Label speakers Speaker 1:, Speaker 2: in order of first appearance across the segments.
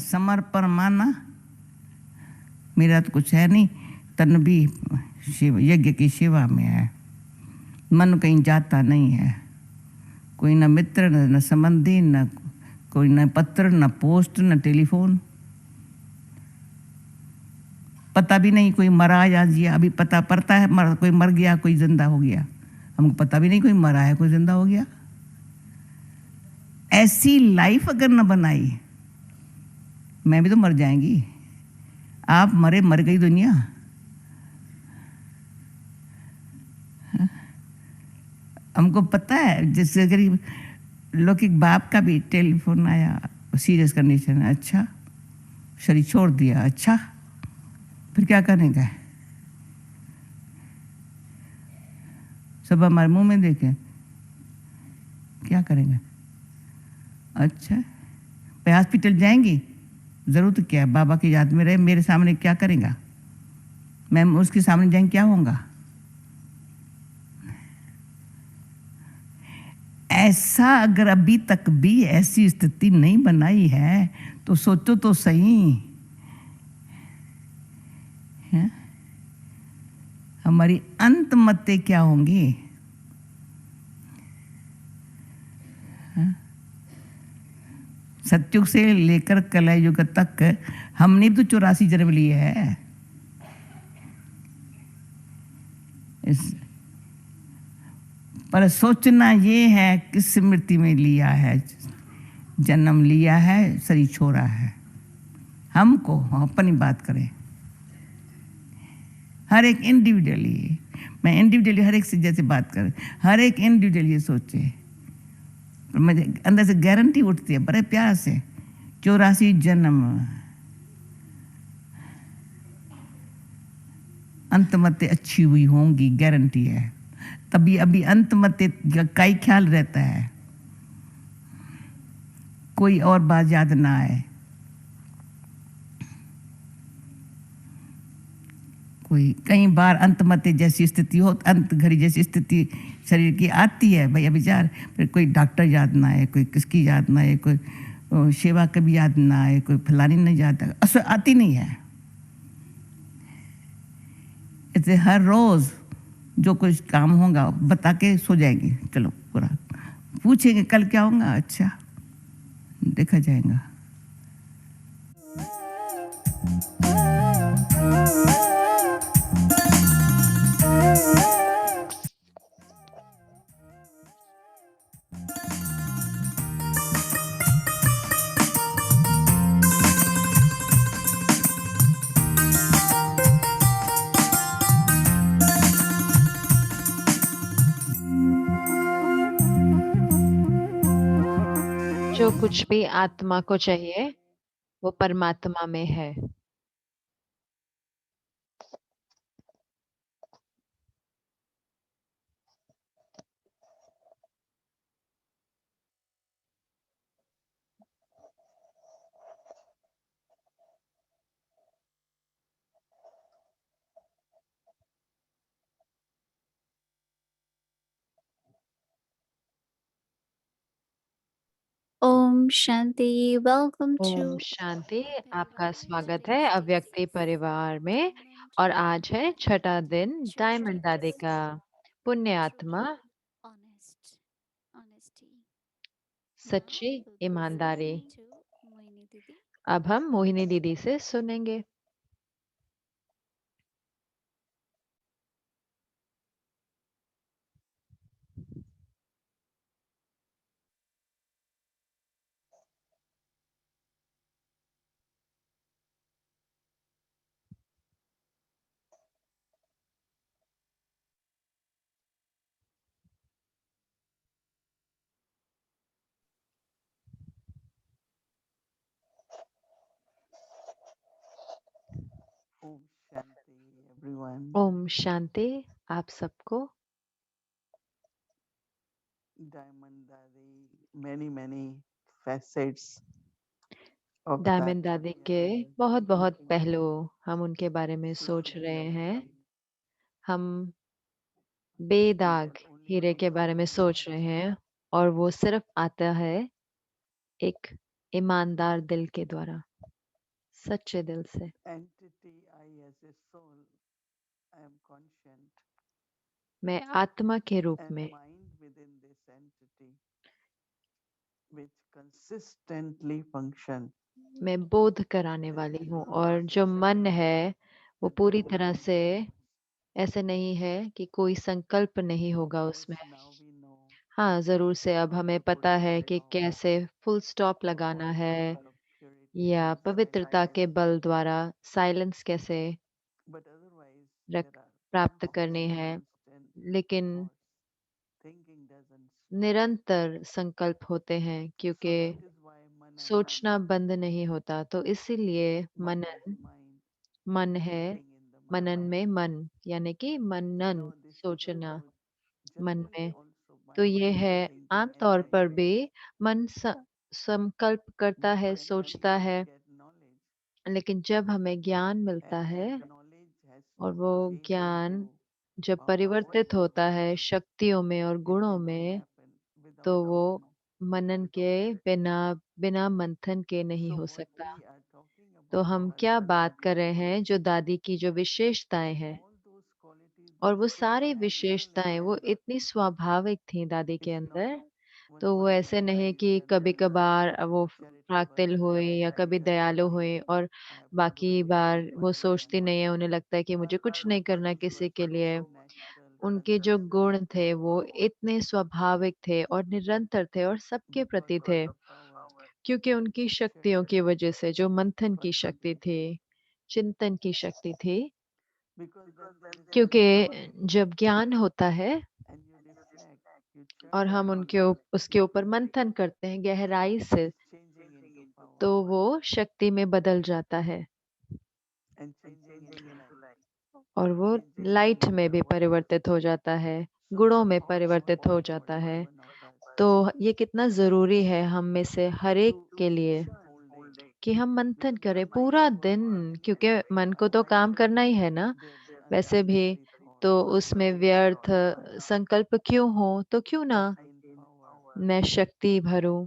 Speaker 1: समर्पण माना, मेरा तो कुछ है नहीं, तन भी शिव यज्ञ की सेवा में है, मन कहीं जाता नहीं है, कोई न मित्र न संबंधी, न कोई न पत्र न पोस्ट न टेलीफोन, पता भी नहीं कोई मरा या जिया। अभी पता पड़ता है कोई मर गया कोई जिंदा हो गया, हमको पता भी नहीं कोई मरा है कोई जिंदा हो गया। ऐसी लाइफ अगर न बनाई, मैं भी तो मर जाएंगी, आप मरे मर गई दुनिया। हमको पता है, जैसे गरीब लौकिक बाप का भी टेलीफोन आया, सीरियस कंडीशन है, अच्छा शरीर छोड़ दिया, अच्छा फिर क्या करेंगे? सब हमारे मुंह में देखें, क्या करेंगे? अच्छा भाई हॉस्पिटल जाएंगी, ज़रूरत क्या है? बाबा की याद में रहे, मेरे सामने क्या करेगा? मैं उसके सामने जाएंगे क्या होगा? ऐसा अगर अभी तक भी ऐसी स्थिति नहीं बनाई है तो सोचो तो सही है? हमारी अंत मतें क्या होंगी? सतयुग से लेकर कलयुग तक हमने तो 84 जन्म लिए हैं। पर सोचना ये है किस स्मृति में लिया है, जन्म लिया है, शरीर छोड़ा है। हमको अपनी बात करें, हर एक इंडिविजुअली, मैं इंडिविजुअली हर एक से जैसे बात करें, हर एक इंडिविजुअली ये सोचे। मुझे अंदर से गारंटी उठती है बड़े प्यार से, 84 जन्म अंतमते अच्छी हुई होंगी, गारंटी है। तभी अभी अंतमते का ही ख्याल रहता है, कोई और बात याद ना आए। कोई कई बार अंतमते जैसी स्थिति हो, अंत घड़ी जैसी स्थिति शरीर की आती है भैया विचार, फिर कोई डॉक्टर याद ना आए, कोई किसकी याद ना आए, कोई सेवा कभी याद ना आए, कोई फलानी नहीं याद आए, आती नहीं है। ऐसे हर रोज जो कुछ काम होगा बता के सो जाएंगे, चलो पूरा पूछेंगे कल क्या होगा, अच्छा देखा जाएगा।
Speaker 2: जो कुछ भी आत्मा को चाहिए वो परमात्मा में है।
Speaker 3: ओम शांति। Welcome two
Speaker 2: Om Shanti. आपका स्वागत है अव्यक्ति परिवार में। और आज है छठा दिन डायमंड दादी का। पुण्य आत्मा, सच्ची ईमानदारी। अब हम मोहिनी दीदी से सुनेंगे।
Speaker 1: ओम शांति एवरीवन।
Speaker 2: ओम शांति आप सबको।
Speaker 1: डायमंड दादी, many facets of
Speaker 2: डायमंड दादी
Speaker 1: Diamond
Speaker 2: के
Speaker 1: Days
Speaker 2: बहुत बहुत
Speaker 1: thinking
Speaker 2: पहलू
Speaker 1: about
Speaker 2: हम उनके बारे में सोच
Speaker 1: socially
Speaker 2: रहे हैं।
Speaker 1: outcome,
Speaker 2: हम
Speaker 1: not
Speaker 2: बेदाग
Speaker 1: only
Speaker 2: हीरे
Speaker 1: from
Speaker 2: के बारे में
Speaker 1: society
Speaker 2: सोच रहे हैं, और वो सिर्फ आता है एक ईमानदार दिल के द्वारा। सच्चे दिल से।
Speaker 1: entity I as a soul, I am conscient,
Speaker 2: मैं आत्मा के रूप
Speaker 1: and
Speaker 2: में,
Speaker 1: mind within this entity, which consistently function
Speaker 2: मैं बोध कराने
Speaker 1: and
Speaker 2: वाली हूँ, और जो मन
Speaker 1: inconsistently
Speaker 2: है वो
Speaker 1: with
Speaker 2: पूरी
Speaker 1: no
Speaker 2: तरह से
Speaker 1: intention,
Speaker 2: ऐसे नहीं है कि कोई संकल्प नहीं
Speaker 1: of
Speaker 2: होगा
Speaker 1: course
Speaker 2: उसमें।
Speaker 1: now we know
Speaker 2: हाँ, ज़रूर से अब
Speaker 1: how
Speaker 2: हमें
Speaker 1: to put
Speaker 2: पता
Speaker 1: a
Speaker 2: है कि
Speaker 1: stop
Speaker 2: कैसे फुल स्टॉप
Speaker 1: or
Speaker 2: लगाना
Speaker 1: what
Speaker 2: है,
Speaker 1: level of purity
Speaker 2: या
Speaker 1: and
Speaker 2: पवित्रता
Speaker 1: silence,
Speaker 2: के बल द्वारा साइलेंस कैसे
Speaker 1: but otherwise
Speaker 2: रख
Speaker 1: there are
Speaker 2: प्राप्त करनी है।
Speaker 1: constant
Speaker 2: लेकिन
Speaker 1: thoughts. Thinking doesn't stop.
Speaker 2: निरंतर संकल्प होते हैं,
Speaker 1: So
Speaker 2: क्योंकि
Speaker 1: that is why manan,
Speaker 2: सोचना बंद नहीं होता। तो इसीलिए
Speaker 1: mind is
Speaker 2: मनन,
Speaker 1: mind,
Speaker 2: मन है,
Speaker 1: sitting in the
Speaker 2: Manan
Speaker 1: mind.
Speaker 2: में मन, यानी कि
Speaker 1: You
Speaker 2: Manan,
Speaker 1: know, this is
Speaker 2: सोचना
Speaker 1: about
Speaker 2: मन
Speaker 1: generally
Speaker 2: में।
Speaker 1: also
Speaker 2: तो
Speaker 1: mind
Speaker 2: ये
Speaker 1: is
Speaker 2: है,
Speaker 1: thinking
Speaker 2: आम तौर
Speaker 1: every
Speaker 2: पर
Speaker 1: day.
Speaker 2: भी मन संकल्प करता
Speaker 1: But
Speaker 2: है,
Speaker 1: when
Speaker 2: सोचता
Speaker 1: we
Speaker 2: है।
Speaker 1: get knowledge,
Speaker 2: लेकिन जब हमें ज्ञान मिलता
Speaker 1: and
Speaker 2: है,
Speaker 1: that knowledge has
Speaker 2: और
Speaker 1: to
Speaker 2: वो
Speaker 1: change
Speaker 2: ज्ञान
Speaker 1: into
Speaker 2: जब
Speaker 1: powers and
Speaker 2: परिवर्तित होता है
Speaker 1: attributes,
Speaker 2: शक्तियों में और
Speaker 1: it
Speaker 2: गुणों
Speaker 1: cannot
Speaker 2: में,
Speaker 1: happen
Speaker 2: तो
Speaker 1: without
Speaker 2: वो
Speaker 1: manan.
Speaker 2: मनन के बिना बिना मंथन के नहीं
Speaker 1: So
Speaker 2: हो
Speaker 1: what
Speaker 2: सकता।
Speaker 1: we are talking
Speaker 2: तो
Speaker 1: about
Speaker 2: हम
Speaker 1: are
Speaker 2: क्या
Speaker 1: certain
Speaker 2: बात कर रहे हैं, जो
Speaker 1: qualities,
Speaker 2: दादी की जो विशेषताएं
Speaker 1: and
Speaker 2: हैं,
Speaker 1: all those qualities
Speaker 2: और
Speaker 1: were
Speaker 2: वो
Speaker 1: so
Speaker 2: सारी
Speaker 1: natural in
Speaker 2: विशेषताएं वो
Speaker 1: them.
Speaker 2: इतनी स्वाभाविक थी दादी के
Speaker 1: It's not
Speaker 2: अंदर।
Speaker 1: one
Speaker 2: तो वो ऐसे नहीं
Speaker 1: personality
Speaker 2: कि
Speaker 1: that
Speaker 2: कभी
Speaker 1: I'm
Speaker 2: कभार वो
Speaker 1: charitable,
Speaker 2: प्राक्तिल हुए
Speaker 1: I
Speaker 2: या
Speaker 1: have
Speaker 2: कभी
Speaker 1: done
Speaker 2: दयालु
Speaker 1: nothing,
Speaker 2: हुए, और
Speaker 1: I have to do
Speaker 2: बाकी
Speaker 1: everything
Speaker 2: बार
Speaker 1: for
Speaker 2: वो सोचती
Speaker 1: everyone.
Speaker 2: नहीं है, उन्हें लगता है कि मुझे कुछ नहीं करना
Speaker 1: It was
Speaker 2: किसी के लिए।
Speaker 1: so natural,
Speaker 2: उनके जो
Speaker 1: consistent,
Speaker 2: गुण थे वो इतने स्वाभाविक थे और निरंतर थे और सबके
Speaker 1: because
Speaker 2: प्रति
Speaker 1: of
Speaker 2: थे,
Speaker 1: the power
Speaker 2: क्योंकि उनकी
Speaker 1: of
Speaker 2: शक्तियों की
Speaker 1: Shakti,
Speaker 2: वजह से, जो मंथन
Speaker 1: for
Speaker 2: की शक्ति थी,
Speaker 1: concentration.
Speaker 2: चिंतन की शक्ति थी।
Speaker 1: Because when there is
Speaker 2: क्योंकि
Speaker 1: understanding
Speaker 2: जब ज्ञान होता है
Speaker 1: and you reflect, you
Speaker 2: और
Speaker 1: churn
Speaker 2: हम
Speaker 1: that
Speaker 2: उसके ऊपर मंथन करते हैं गहराई
Speaker 1: it
Speaker 2: से,
Speaker 1: is changing into power
Speaker 2: तो वो शक्ति में बदल जाता है,
Speaker 1: and changing into light
Speaker 2: और
Speaker 1: and
Speaker 2: वो
Speaker 1: changing
Speaker 2: लाइट
Speaker 1: into
Speaker 2: में भी
Speaker 1: qualities.
Speaker 2: परिवर्तित हो जाता है,
Speaker 1: So
Speaker 2: गुणों
Speaker 1: it's
Speaker 2: में
Speaker 1: so
Speaker 2: परिवर्तित हो
Speaker 1: important for
Speaker 2: जाता
Speaker 1: every
Speaker 2: है।
Speaker 1: one of us
Speaker 2: तो ये कितना ज़रूरी है हम में से हर एक
Speaker 1: to
Speaker 2: के लिए
Speaker 1: listen whole day,
Speaker 2: कि हम मंथन
Speaker 1: because the
Speaker 2: करें
Speaker 1: mind
Speaker 2: पूरा
Speaker 1: was
Speaker 2: दिन,
Speaker 1: working
Speaker 2: क्योंकि मन को तो काम करना ही है ना
Speaker 1: their
Speaker 2: वैसे भी।
Speaker 1: unnecessary thoughts.
Speaker 2: तो उसमें व्यर्थ संकल्प क्यों हो, तो क्यों
Speaker 1: I
Speaker 2: ना
Speaker 1: gain power
Speaker 2: मैं शक्ति भरूं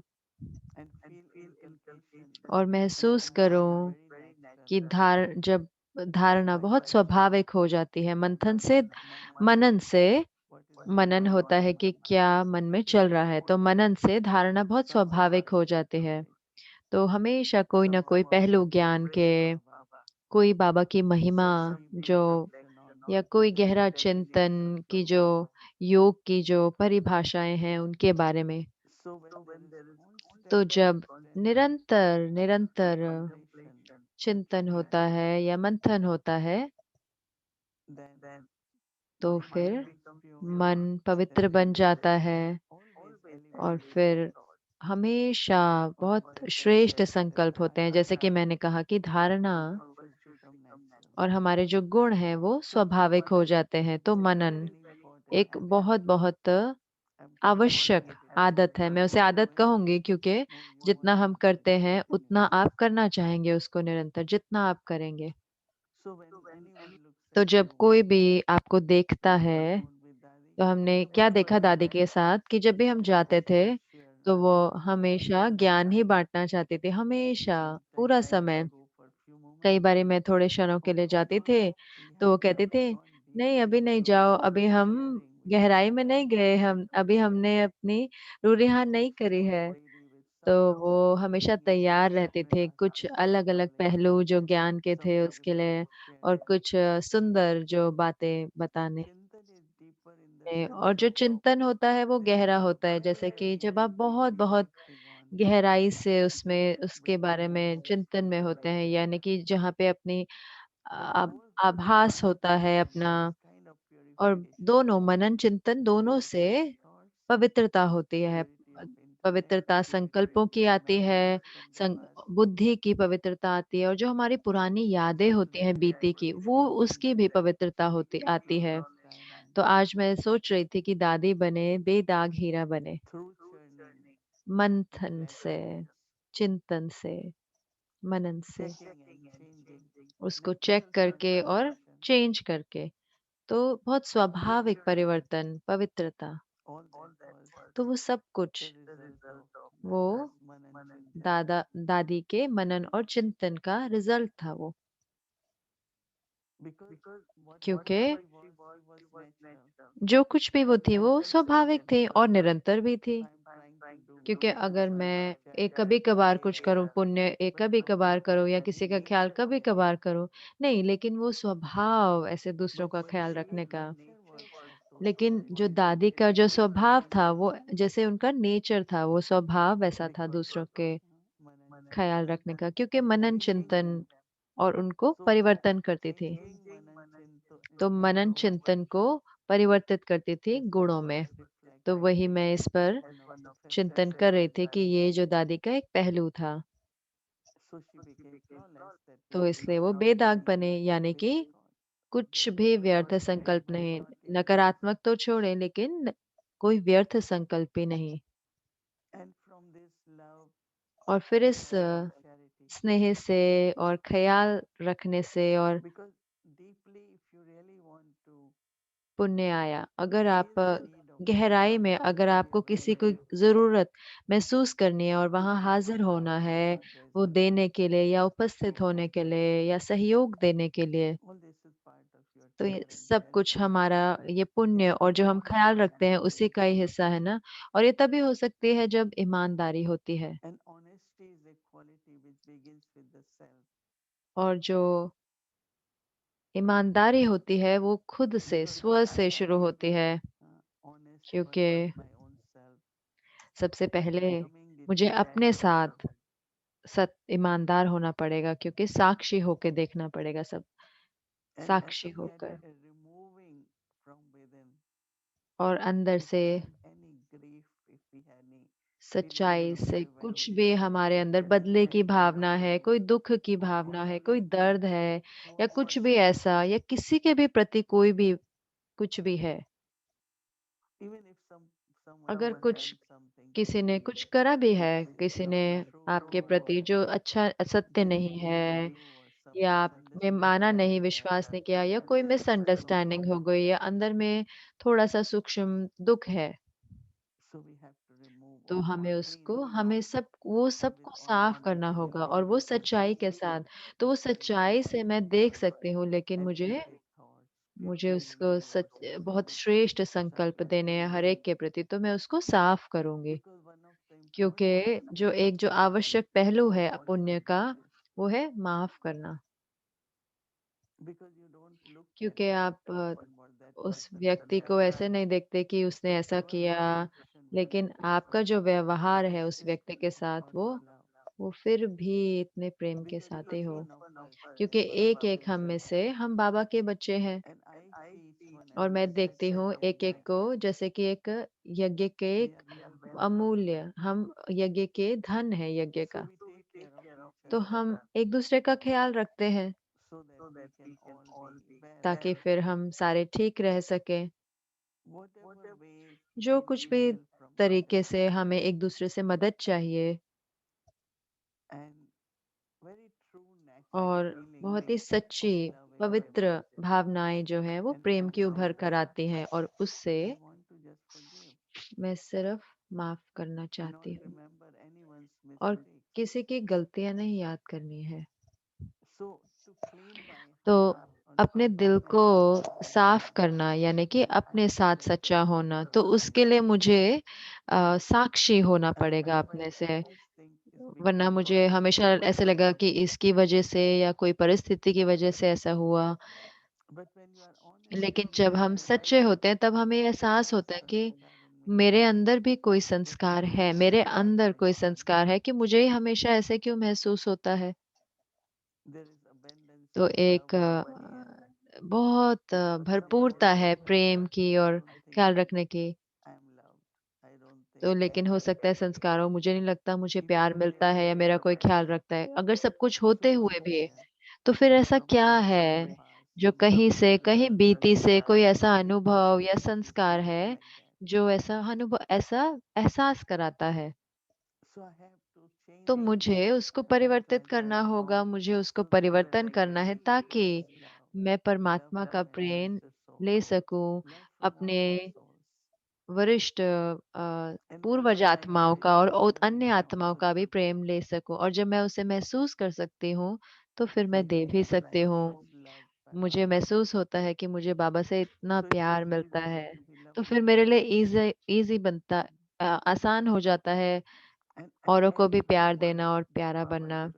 Speaker 1: and feel inculcation
Speaker 2: और महसूस
Speaker 1: become
Speaker 2: करूं
Speaker 1: very natural.
Speaker 2: कि जब धारणा बहुत स्वाभाविक हो जाती है मंथन से,
Speaker 1: Manana,
Speaker 2: मनन से।
Speaker 1: what is going
Speaker 2: Manan
Speaker 1: on in
Speaker 2: होता
Speaker 1: the
Speaker 2: है कि
Speaker 1: mind.
Speaker 2: क्या मन में चल रहा है, तो मनन से धारणा बहुत स्वाभाविक हो
Speaker 1: Subconsciously
Speaker 2: जाती है।
Speaker 1: automatic.
Speaker 2: तो हमेशा कोई ना कोई पहलू ज्ञान के,
Speaker 1: Baba,
Speaker 2: कोई बाबा की महिमा,
Speaker 1: Shakti
Speaker 2: जो
Speaker 1: perception on
Speaker 2: या कोई गहरा
Speaker 1: intelligence
Speaker 2: चिंतन
Speaker 1: of
Speaker 2: की,
Speaker 1: Baba.
Speaker 2: जो योग की जो परिभाषाएं हैं उनके बारे में।
Speaker 1: So when there is
Speaker 2: तो
Speaker 1: constant
Speaker 2: जब निरंतर निरंतर
Speaker 1: contemplation,
Speaker 2: चिंतन होता है या मंथन होता है,
Speaker 1: then
Speaker 2: तो
Speaker 1: mind
Speaker 2: फिर
Speaker 1: becomes pure,
Speaker 2: मन पवित्र बन
Speaker 1: elevated,
Speaker 2: जाता है,
Speaker 1: always
Speaker 2: और
Speaker 1: elevated
Speaker 2: फिर
Speaker 1: thoughts
Speaker 2: हमेशा
Speaker 1: or
Speaker 2: बहुत श्रेष्ठ
Speaker 1: concepts that
Speaker 2: संकल्प होते हैं। जैसे कि मैंने कहा कि धारणा
Speaker 1: and powers become natural.
Speaker 2: और हमारे जो गुण हैं वो
Speaker 1: So
Speaker 2: स्वाभाविक हो जाते हैं। तो
Speaker 1: it's a
Speaker 2: Manan
Speaker 1: very important
Speaker 2: एक
Speaker 1: habit.
Speaker 2: बहुत बहुत
Speaker 1: I'm calling
Speaker 2: आवश्यक
Speaker 1: it habit
Speaker 2: आदत है। मैं
Speaker 1: because
Speaker 2: उसे
Speaker 1: the
Speaker 2: आदत
Speaker 1: more
Speaker 2: कहूंगी,
Speaker 1: you
Speaker 2: क्योंकि
Speaker 1: know, you
Speaker 2: जितना
Speaker 1: want
Speaker 2: हम
Speaker 1: to
Speaker 2: करते
Speaker 1: do
Speaker 2: हैं उतना
Speaker 1: continuously.
Speaker 2: आप करना चाहेंगे उसको निरंतर, जितना आप करेंगे।
Speaker 1: So when anyone looks
Speaker 2: तो
Speaker 1: at
Speaker 2: जब
Speaker 1: you,
Speaker 2: कोई भी आपको देखता
Speaker 1: like
Speaker 2: है,
Speaker 1: we told with Dadi,
Speaker 2: तो हमने क्या
Speaker 1: whenever
Speaker 2: देखा
Speaker 1: we
Speaker 2: दादी
Speaker 1: met,
Speaker 2: के साथ कि जब भी हम
Speaker 1: she
Speaker 2: जाते
Speaker 1: always
Speaker 2: थे,
Speaker 1: wanted to share
Speaker 2: तो वो
Speaker 1: knowledge,
Speaker 2: हमेशा ज्ञान ही बांटना चाहती थी, हमेशा,
Speaker 1: sometimes
Speaker 2: पूरा
Speaker 1: I used to
Speaker 2: समय।
Speaker 1: go for a few
Speaker 2: कई
Speaker 1: moments.
Speaker 2: बारी मैं थोड़े क्षणों के
Speaker 1: Oh
Speaker 2: लिए
Speaker 1: no,
Speaker 2: जाती थी,
Speaker 1: we
Speaker 2: तो वो
Speaker 1: have not
Speaker 2: कहते थे,
Speaker 1: gone
Speaker 2: नहीं
Speaker 1: deeply
Speaker 2: अभी नहीं
Speaker 1: into
Speaker 2: जाओ, अभी हम
Speaker 1: sharing with
Speaker 2: गहराई
Speaker 1: Baba.
Speaker 2: में नहीं गए, हम अभी हमने अपनी रूरियां नहीं
Speaker 1: She
Speaker 2: करी
Speaker 1: was
Speaker 2: है।
Speaker 1: ready with
Speaker 2: तो
Speaker 1: some
Speaker 2: वो हमेशा
Speaker 1: little
Speaker 2: तैयार रहते थे
Speaker 1: extra
Speaker 2: कुछ अलग अलग
Speaker 1: knowledge,
Speaker 2: पहलू जो ज्ञान के
Speaker 1: some
Speaker 2: थे उसके लिए,
Speaker 1: positive
Speaker 2: और
Speaker 1: sharing.
Speaker 2: कुछ सुंदर जो बातें
Speaker 1: So
Speaker 2: बताने।
Speaker 1: Chintan is deeper in the
Speaker 2: और
Speaker 1: sense
Speaker 2: जो
Speaker 1: of
Speaker 2: चिंतन होता है वो गहरा होता है, जैसे
Speaker 1: really,
Speaker 2: कि जब
Speaker 1: really
Speaker 2: आप बहुत बहुत
Speaker 1: reflecting on
Speaker 2: गहराई से उसमें
Speaker 1: with
Speaker 2: उसके
Speaker 1: the
Speaker 2: बारे में
Speaker 1: moments
Speaker 2: चिंतन में होते
Speaker 1: like
Speaker 2: हैं,
Speaker 1: that.
Speaker 2: यानी कि जहाँ पे अपनी
Speaker 1: But both
Speaker 2: आभास होता है
Speaker 1: need
Speaker 2: अपना।
Speaker 1: this kind of
Speaker 2: और
Speaker 1: purification.
Speaker 2: दोनों मनन चिंतन दोनों से
Speaker 1: Purity of thoughts,
Speaker 2: पवित्रता होती है।
Speaker 1: purity of intellect,
Speaker 2: पवित्रता संकल्पों
Speaker 1: purity
Speaker 2: की
Speaker 1: of
Speaker 2: आती है,
Speaker 1: memories from the past,
Speaker 2: बुद्धि की पवित्रता आती है, और जो हमारी पुरानी यादें होती हैं
Speaker 1: wisdom,
Speaker 2: बीती की, वो उसकी भी पवित्रता होती आती
Speaker 1: spiritual
Speaker 2: है।
Speaker 1: understanding,
Speaker 2: तो आज मैं सोच रही थी कि दादी बने बेदाग हीरा बने,
Speaker 1: through churning,
Speaker 2: मंथन से,
Speaker 1: reflecting,
Speaker 2: चिंतन से, मनन से,
Speaker 1: checking and changing,
Speaker 2: उसको चेक
Speaker 1: natural
Speaker 2: करके और
Speaker 1: transformation.
Speaker 2: चेंज करके। तो बहुत स्वाभाविक परिवर्तन, पवित्रता। तो वो सब कुछ वो दादा दादी के मनन और चिंतन का रिजल्ट था वो। क्योंकि जो कुछ भी वो थी वो स्वाभाविक थी और निरंतर भी थी। क्योंकि अगर मैं एक कभी-कभार कुछ करूँ पुण्य, एक कभी-कभार करूँ या किसी का ख्याल कभी-कभार करूँ, नहीं, लेकिन वो स्वभाव ऐसे दूसरों का ख्याल रखने का। लेकिन जो दादी का जो स्वभाव था वो जैसे उनका नेचर था, वो स्वभाव ऐसा था दूसरों के ख्याल रखने का, क्योंकि मनन चिंतन और उनको परिवर्तन करती थी। तो मनन चिंतन को परिवर्तित करती थी गुणों में। तो वही मैं इस पर चिंतन कर रही थी कि ये जो दादी का एक पहलू था। तो इसलिए वो बेदाग बने, यानी कि कुछ भी व्यर्थ संकल्प नहीं, नकारात्मक तो छोड़े लेकिन कोई व्यर्थ संकल्प ही नहीं। और फिर इस स्नेह से और ख्याल रखने से और पुण्य आया। अगर आप गहराई में अगर आपको किसी को ज़रूरत महसूस करनी है और वहाँ हाज़िर होना है, वो देने के लिए या उपस्थित होने के लिए या सहयोग देने के लिए, तो ये सब कुछ हमारा ये पुण्य और जो हम ख़्याल रखते हैं उसी का ही हिस्सा है ना। और ये तभी हो सकती है जब ईमानदारी होती है। और जो ईमानदारी होती है वो खुद से, स्व से शुरू होती है। क्योंकि सबसे पहले मुझे अपने साथ सत ईमानदार होना पड़ेगा, क्योंकि साक्षी होके देखना पड़ेगा सब, साक्षी होकर। और अंदर से सच्चाई से कुछ भी हमारे अंदर बदले की भावना है, कोई दुःख की भावना है, कोई दर्द है या कुछ भी ऐसा या किसी के भी प्रति कोई भी कुछ भी है। अगर कुछ किसी ने कुछ करा भी है, किसी ने आपके प्रति जो अच्छा सत्य नहीं है या आप में माना नहीं, विश्वास नहीं किया या कोई मिसअंडरस्टैंडिंग हो गई या अंदर में थोड़ा-सा सूक्ष्म दुःख है, तो हमें सब वो सबको साफ करना होगा और वो सच्चाई के साथ। तो वो सच्चाई से मैं देख सकती हूँ, लेकिन मुझे मुझे उसको बहुत श्रेष्ठ संकल्प देने हैं हर एक के प्रति, तो मैं उसको साफ करूँगी। क्योंकि जो आवश्यक पहलू है पुण्य का, वो है माफ़ करना। क्योंकि आप उस व्यक्ति को ऐसे नहीं देखते कि उसने ऐसा किया, लेकिन आपका जो व्यवहार है उस व्यक्ति के साथ वो फिर भी इतने प्रेम के साथ ही हो। क्योंकि एक-एक हम में से हम बाबा के बच्चे हैं और मैं देखती हूँ एक-एक को जैसे कि एक यज्ञ के एक अमूल्य, हम यज्ञ के धन है यज्ञ का। तो हम एक-दूसरे का ख़्याल रखते हैं ताकि फिर हम सारे ठीक रह सकें। जो कुछ भी तरीके से हमें एक-दूसरे से मदद चाहिए और बहुत ही सच्ची, पवित्र भावनाएँ जो हैं वो प्रेम की उभर कर आती हैं और उससे मैं सिर्फ़ माफ़ करना चाहती हूँ और किसी की गलतियाँ नहीं याद करनी है। तो अपने दिल को साफ करना यानी कि अपने साथ सच्चा होना, तो उसके लिए मुझे साक्षी होना पड़ेगा अपने से। वरना मुझे हमेशा ऐसा लगा कि इसकी वजह से या कोई परिस्थिति की वजह से ऐसा हुआ। लेकिन जब हम सच्चे होते हैं तब हमें एहसास होता है कि मेरे अंदर भी कोई संस्कार है, मेरे अंदर कोई संस्कार है कि मुझे ही हमेशा ऐसे क्यों महसूस होता है। तो एक बहुत भरपूरता है प्रेम की और ख्याल रखने की। तो लेकिन हो सकता है संस्कारों मुझे नहीं लगता मुझे प्यार मिलता है या मेरा कोई ख्याल रखता है। अगर सब कुछ होते हुए भी, तो फिर ऐसा क्या है जो कहीं से कहीं बीती से कोई ऐसा अनुभव या संस्कार है, जो ऐसा अनुभव ऐसा एहसास कराता है। तो मुझे उसको परिवर्तित करना होगा, मुझे उसको परिवर्तन करना है ताकि मैं परमात्मा का प्रेम ले सकूँ, अपने वरिष्ठ पूर्वज आत्माओं का और अन्य आत्माओं का भी प्रेम ले सकूं, और जब मैं उसे महसूस कर सकती हूँ तो फिर मैं दे भी सकती हूँ। मुझे महसूस होता है कि मुझे बाबा से इतना प्यार मिलता है, तो फिर मेरे लिए इजी इजी बनता, आसान हो जाता है औरों को भी प्यार देना और प्यारा बनना।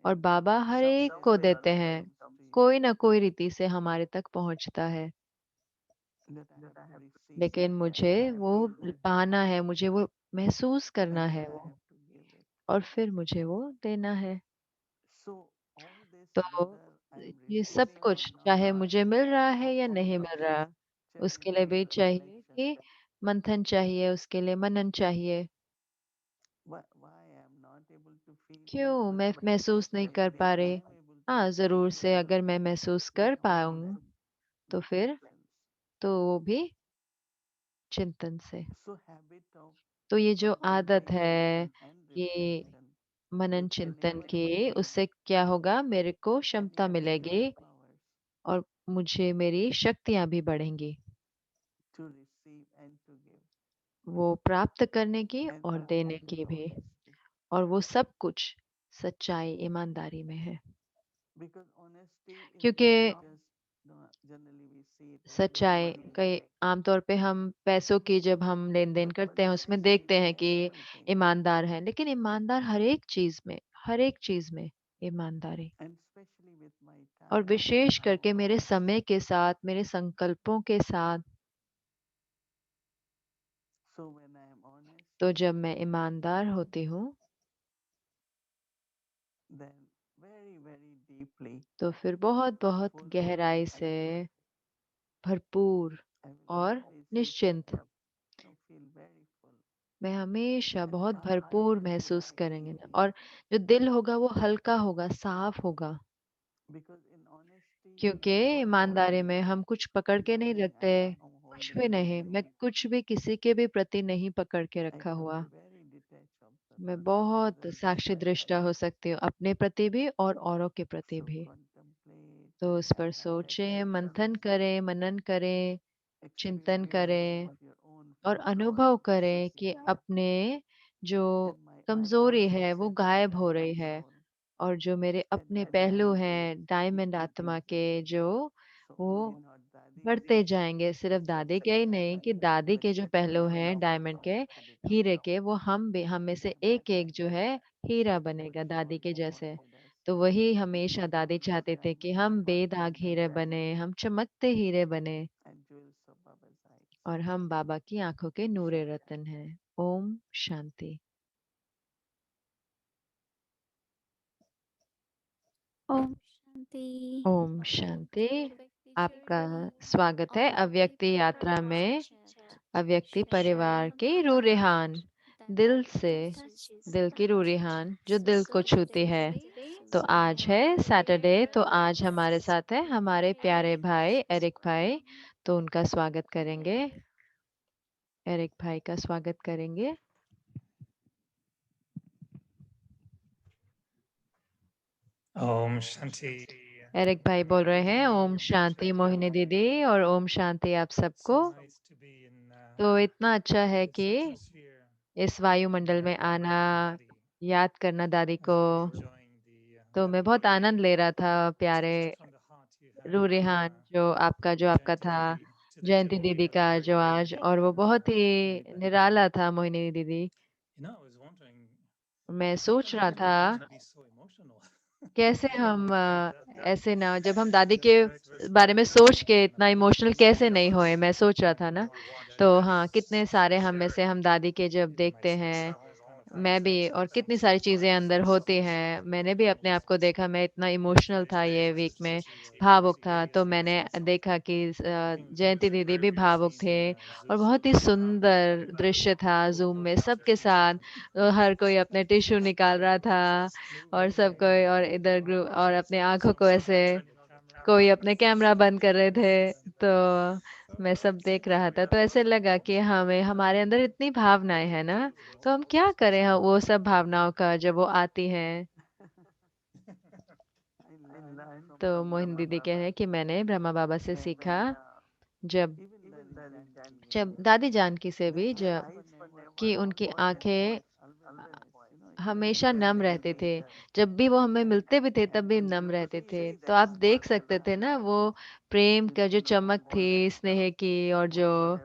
Speaker 2: और बाबा हर एक को देते हैं, कोई ना कोई रीति से हमारे तक पहुंचता है, लेकिन मुझे वो पाना है, मुझे वो महसूस करना है वो, और फिर मुझे वो देना है। तो ये सब कुछ चाहे मुझे मिल रहा है या नहीं मिल रहा, उसके लिए भी चाहिए कि मंथन चाहिए, उसके लिए मनन चाहिए। क्यों मैं महसूस नहीं कर पा रही? हाँ, ज़रूर से अगर मैं महसूस कर पाऊँ तो फिर तो वो भी चिंतन से। तो ये जो आदत है, ये मनन चिंतन की, उससे क्या होगा, मेरे को क्षमता मिलेगी और मुझे मेरी शक्तियाँ भी बढ़ेंगी, वो प्राप्त करने की और देने की भी। और वो सब कुछ सच्चाई, ईमानदारी में है। क्योंकि सच्चाई कई आमतौर पे हम पैसों की जब हम लेन-देन करते हैं उसमें देखते हैं कि ईमानदार है, लेकिन ईमानदार हर एक चीज़ में ईमानदारी। और विशेष करके मेरे समय के साथ, मेरे संकल्पों के साथ, तो जब मैं ईमानदार होती हूँ, तो फिर बहुत-बहुत गहराई से भरपूर और निश्चिंत, मैं हमेशा बहुत भरपूर महसूस करेंगे ना, और जो दिल होगा वो हल्का होगा, साफ होगा। क्योंकि ईमानदारी में हम कुछ पकड़ के नहीं रखते, कुछ भी नहीं। मैं कुछ भी किसी के भी प्रति नहीं पकड़ के रखा हुआ। मैं बहुत साक्षी दृष्टा हो सकती हूँ, अपने प्रति भी और औरों के प्रति भी। तो उस पर सोचें, मंथन करें, मनन करें, चिंतन करें और अनुभव करें कि अपने जो कमजोरी है वो गायब हो रही है, और जो मेरे अपने पहलू हैं डायमंड आत्मा के, जो वो बढ़ते जाएंगे। सिर्फ दादी के ही नहीं, कि दादी के जो पहलू हैं डायमंड के, हीरे के, वो हम भी, हम में से एक एक जो है हीरा बनेगा दादी के जैसे। तो वही हमेशा दादी चाहते थे कि हम बेदाग हीरे बने, हम चमकते हीरे बने, और हम बाबा की आंखों के नूरे रतन हैं। ओम शांति।
Speaker 3: Om Shanti.
Speaker 2: ओम शांति। आपका स्वागत है अव्यक्ति यात्रा में, अव्यक्ति परिवार की रूह रिहान, दिल से, दिल की रूह रिहान जो दिल को छूती है। तो आज है सैटरडे, तो आज हमारे साथ है हमारे प्यारे भाई एरिक भाई, तो उनका स्वागत करेंगे। एरिक भाई का स्वागत करेंगे।
Speaker 4: ओम शांति।
Speaker 2: एरिक भाई बोल रहे हैं ओम शांति मोहिनी दीदी, और ओम शांति आप सबको। तो इतना अच्छा है कि इस वायुमंडल में आना, याद करना दादी को। तो मैं बहुत आनंद ले रहा था, प्यारे रूह रिहान जो आपका था, जयंती दीदी का जो आज, और वो बहुत ही निराला था मोहिनी दीदी। मैं सोच रहा था कैसे हम ऐसे ना, जब हम दादी के बारे में सोच के इतना इमोशनल कैसे नहीं होए, मैं सोच रहा था ना। तो हाँ, कितने सारे हम में से हम दादी के जब देखते हैं, मैं भी, और कितनी सारी चीजें अंदर होती हैं। मैंने भी अपने आप को देखा, मैं इतना इमोशनल था ये वीक में, भावुक था। तो मैंने देखा कि जयंती दीदी भी भावुक थे, और बहुत ही सुंदर दृश्य था जूम में सबके साथ। हर कोई अपने टिश्यू निकाल रहा था, और सब कोई, और इधर ग्रुप, और अपने आंखों को ऐसे, कोई अपने कैमरा बंद कर रहे थे। तो मैं सब देख रहा था, तो ऐसे लगा कि हमें, हमारे अंदर इतनी भावनाएं हैं ना, तो हम क्या करें, हम वो सब भावनाओं का जब वो आती हैं। तो मोहिनी दीदी कह रहे हैं कि मैंने ब्रह्मा बाबा से सीखा, जब जब दादी जानकी से भी जब कि उनकी आंखें हमेशा नम रहते थे, जब भी वो हमें मिलते भी थे तब भी नम रहते थे। तो आप देख सकते थे ना वो प्रेम का जो चमक थी, स्नेह की, और जो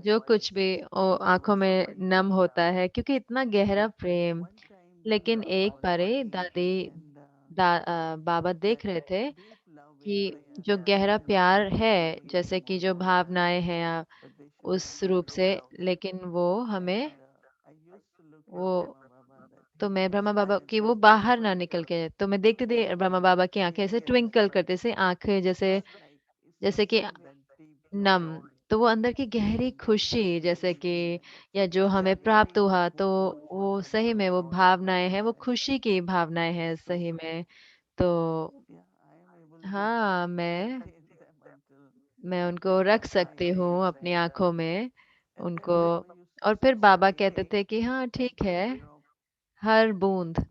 Speaker 2: जो कुछ भी वो आंखों में नम होता है, क्योंकि इतना गहरा प्रेम। लेकिन एक बारी बाबा देख रहे थे कि जो गहरा प्यार है, जैसे कि जो भावनाएं हैं उस रूप से, लेकिन वो हमें वो तो मैं ब्रह्मा बाबा की वो बाहर ना निकल के, तो मैं देखते थे ब्रह्मा बाबा की आंखें ऐसे ट्विंकल करते से, आंखें जैसे जैसे कि नम। तो वो अंदर की गहरी खुशी, जैसे कि या जो हमें प्राप्त हुआ, तो वो सही में वो भावनाएं हैं, वो खुशी की भावनाएं हैं सही में। तो हाँ, मैं उनको रख सकती हूँ अपनी आंखों में उनको। और फिर बाबा कहते थे कि हाँ ठीक है, हर बूंद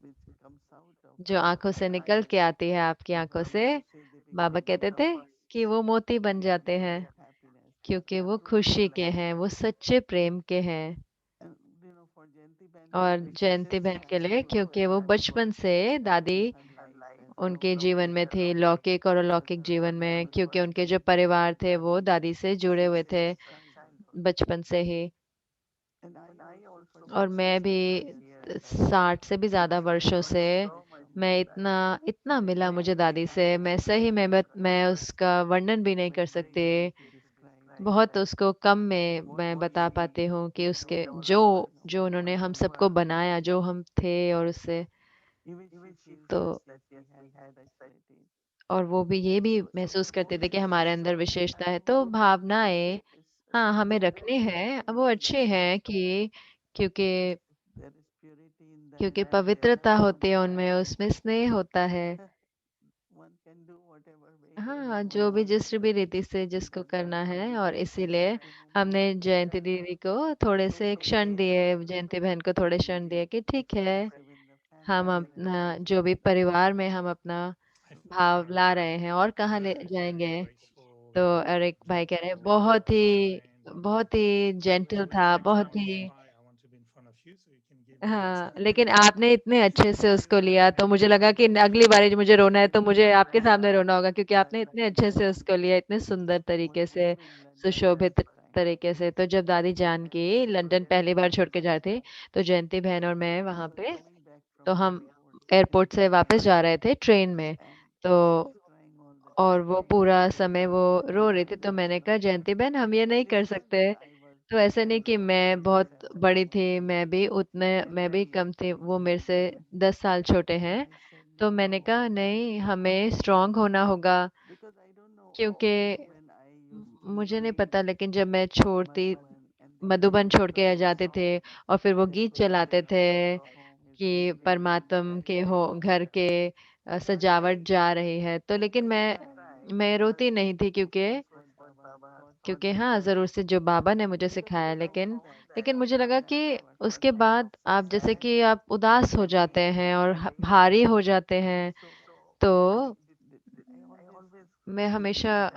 Speaker 2: जो आंखों से निकल के आती है आपकी आंखों से, बाबा कहते थे कि वो मोती बन जाते हैं, क्योंकि वो खुशी के हैं, वो सच्चे प्रेम के हैं। और जयंती बहन के लिए, क्योंकि वो बचपन से दादी उनके जीवन में थी, लौकिक और अलौकिक जीवन में, क्योंकि उनके जो परिवार थे वो दादी से जुड़े हुए थे बचपन से ही। और मैं भी 60 से भी ज्यादा वर्षों से मैं इतना इतना मिला मुझे दादी से, मैं सही में मैं उसका वर्णन भी नहीं कर सकती। बहुत उसको कम में मैं बता पाती हूँ कि उसके जो जो उन्होंने हम सबको बनाया, जो हम थे, और उससे तो, और वो भी ये भी महसूस करते थे कि हमारे अंदर विशेषता है, तो भावनाएं हाँ हमें रखनी है, वो अच्छे हैं कि क्योंकि क्योंकि पवित्रता होती है उनमें, उसमें स्नेह होता है। हाँ, जो भी जिस भी रीति से जिसको करना है, और इसीलिए हमने जयंती दीदी को थोड़े से क्षण दिए, जयंती बहन को थोड़े क्षण दिए कि ठीक है, हम अपना जो भी परिवार में हम अपना
Speaker 4: I feel
Speaker 2: भाव
Speaker 4: very,
Speaker 2: ला रहे हैं, और कहाँ ले
Speaker 4: very, very
Speaker 2: जाएंगे।
Speaker 4: grateful
Speaker 2: तो
Speaker 4: and
Speaker 2: एरिक भाई कह रहे हैं
Speaker 4: gentle and
Speaker 2: बहुत ही जेंटल
Speaker 4: when it's
Speaker 2: था,
Speaker 4: my turn
Speaker 2: बहुत
Speaker 4: to
Speaker 2: he.
Speaker 4: cry, I want to be in front of you so you can give me hugs
Speaker 2: हाँ,
Speaker 4: and
Speaker 2: लेकिन आपने इतने अच्छे से उसको लिया, तो मुझे लगा कि अगली बारी जो मुझे रोना है तो मुझे आपके सामने रोना होगा, क्योंकि आपने इतने अच्छे से उसको लिया, इतने सुंदर तरीके से, सुशोभित तरीके से। तो जब दादी जान की लंदन पहली बार छोड़ के जा रहे थे, तो जयंती बहन और मैं वहां पे, तो हम एयरपोर्ट से वापस जा रहे थे ट्रेन में। तो और वो पूरा समय वो रो रही थी, तो मैंने कहा जयंती बहन हम ये नहीं कर सकते। तो ऐसे नहीं कि मैं बहुत बड़ी थी, मैं भी कम थी, वो मेरे से 10 साल छोटे हैं। तो मैंने कहा नहीं, हमें स्ट्रांग होना होगा, क्योंकि मुझे नहीं पता, लेकिन जब मैं छोड़ती मधुबन छोड़ के आ जाते थे, और फिर वो गीत चलाते थे कि परमात्म के हो घर के सजावट जा रही है, तो लेकिन मैं रोती नहीं थी, क्योंकि हाँ जरूर से जो बाबा ने मुझे सिखाया, लेकिन मुझे लगा कि उसके बाद आप जैसे कि आप उदास हो जाते हैं और भारी हो जाते हैं। तो मैं हमेशा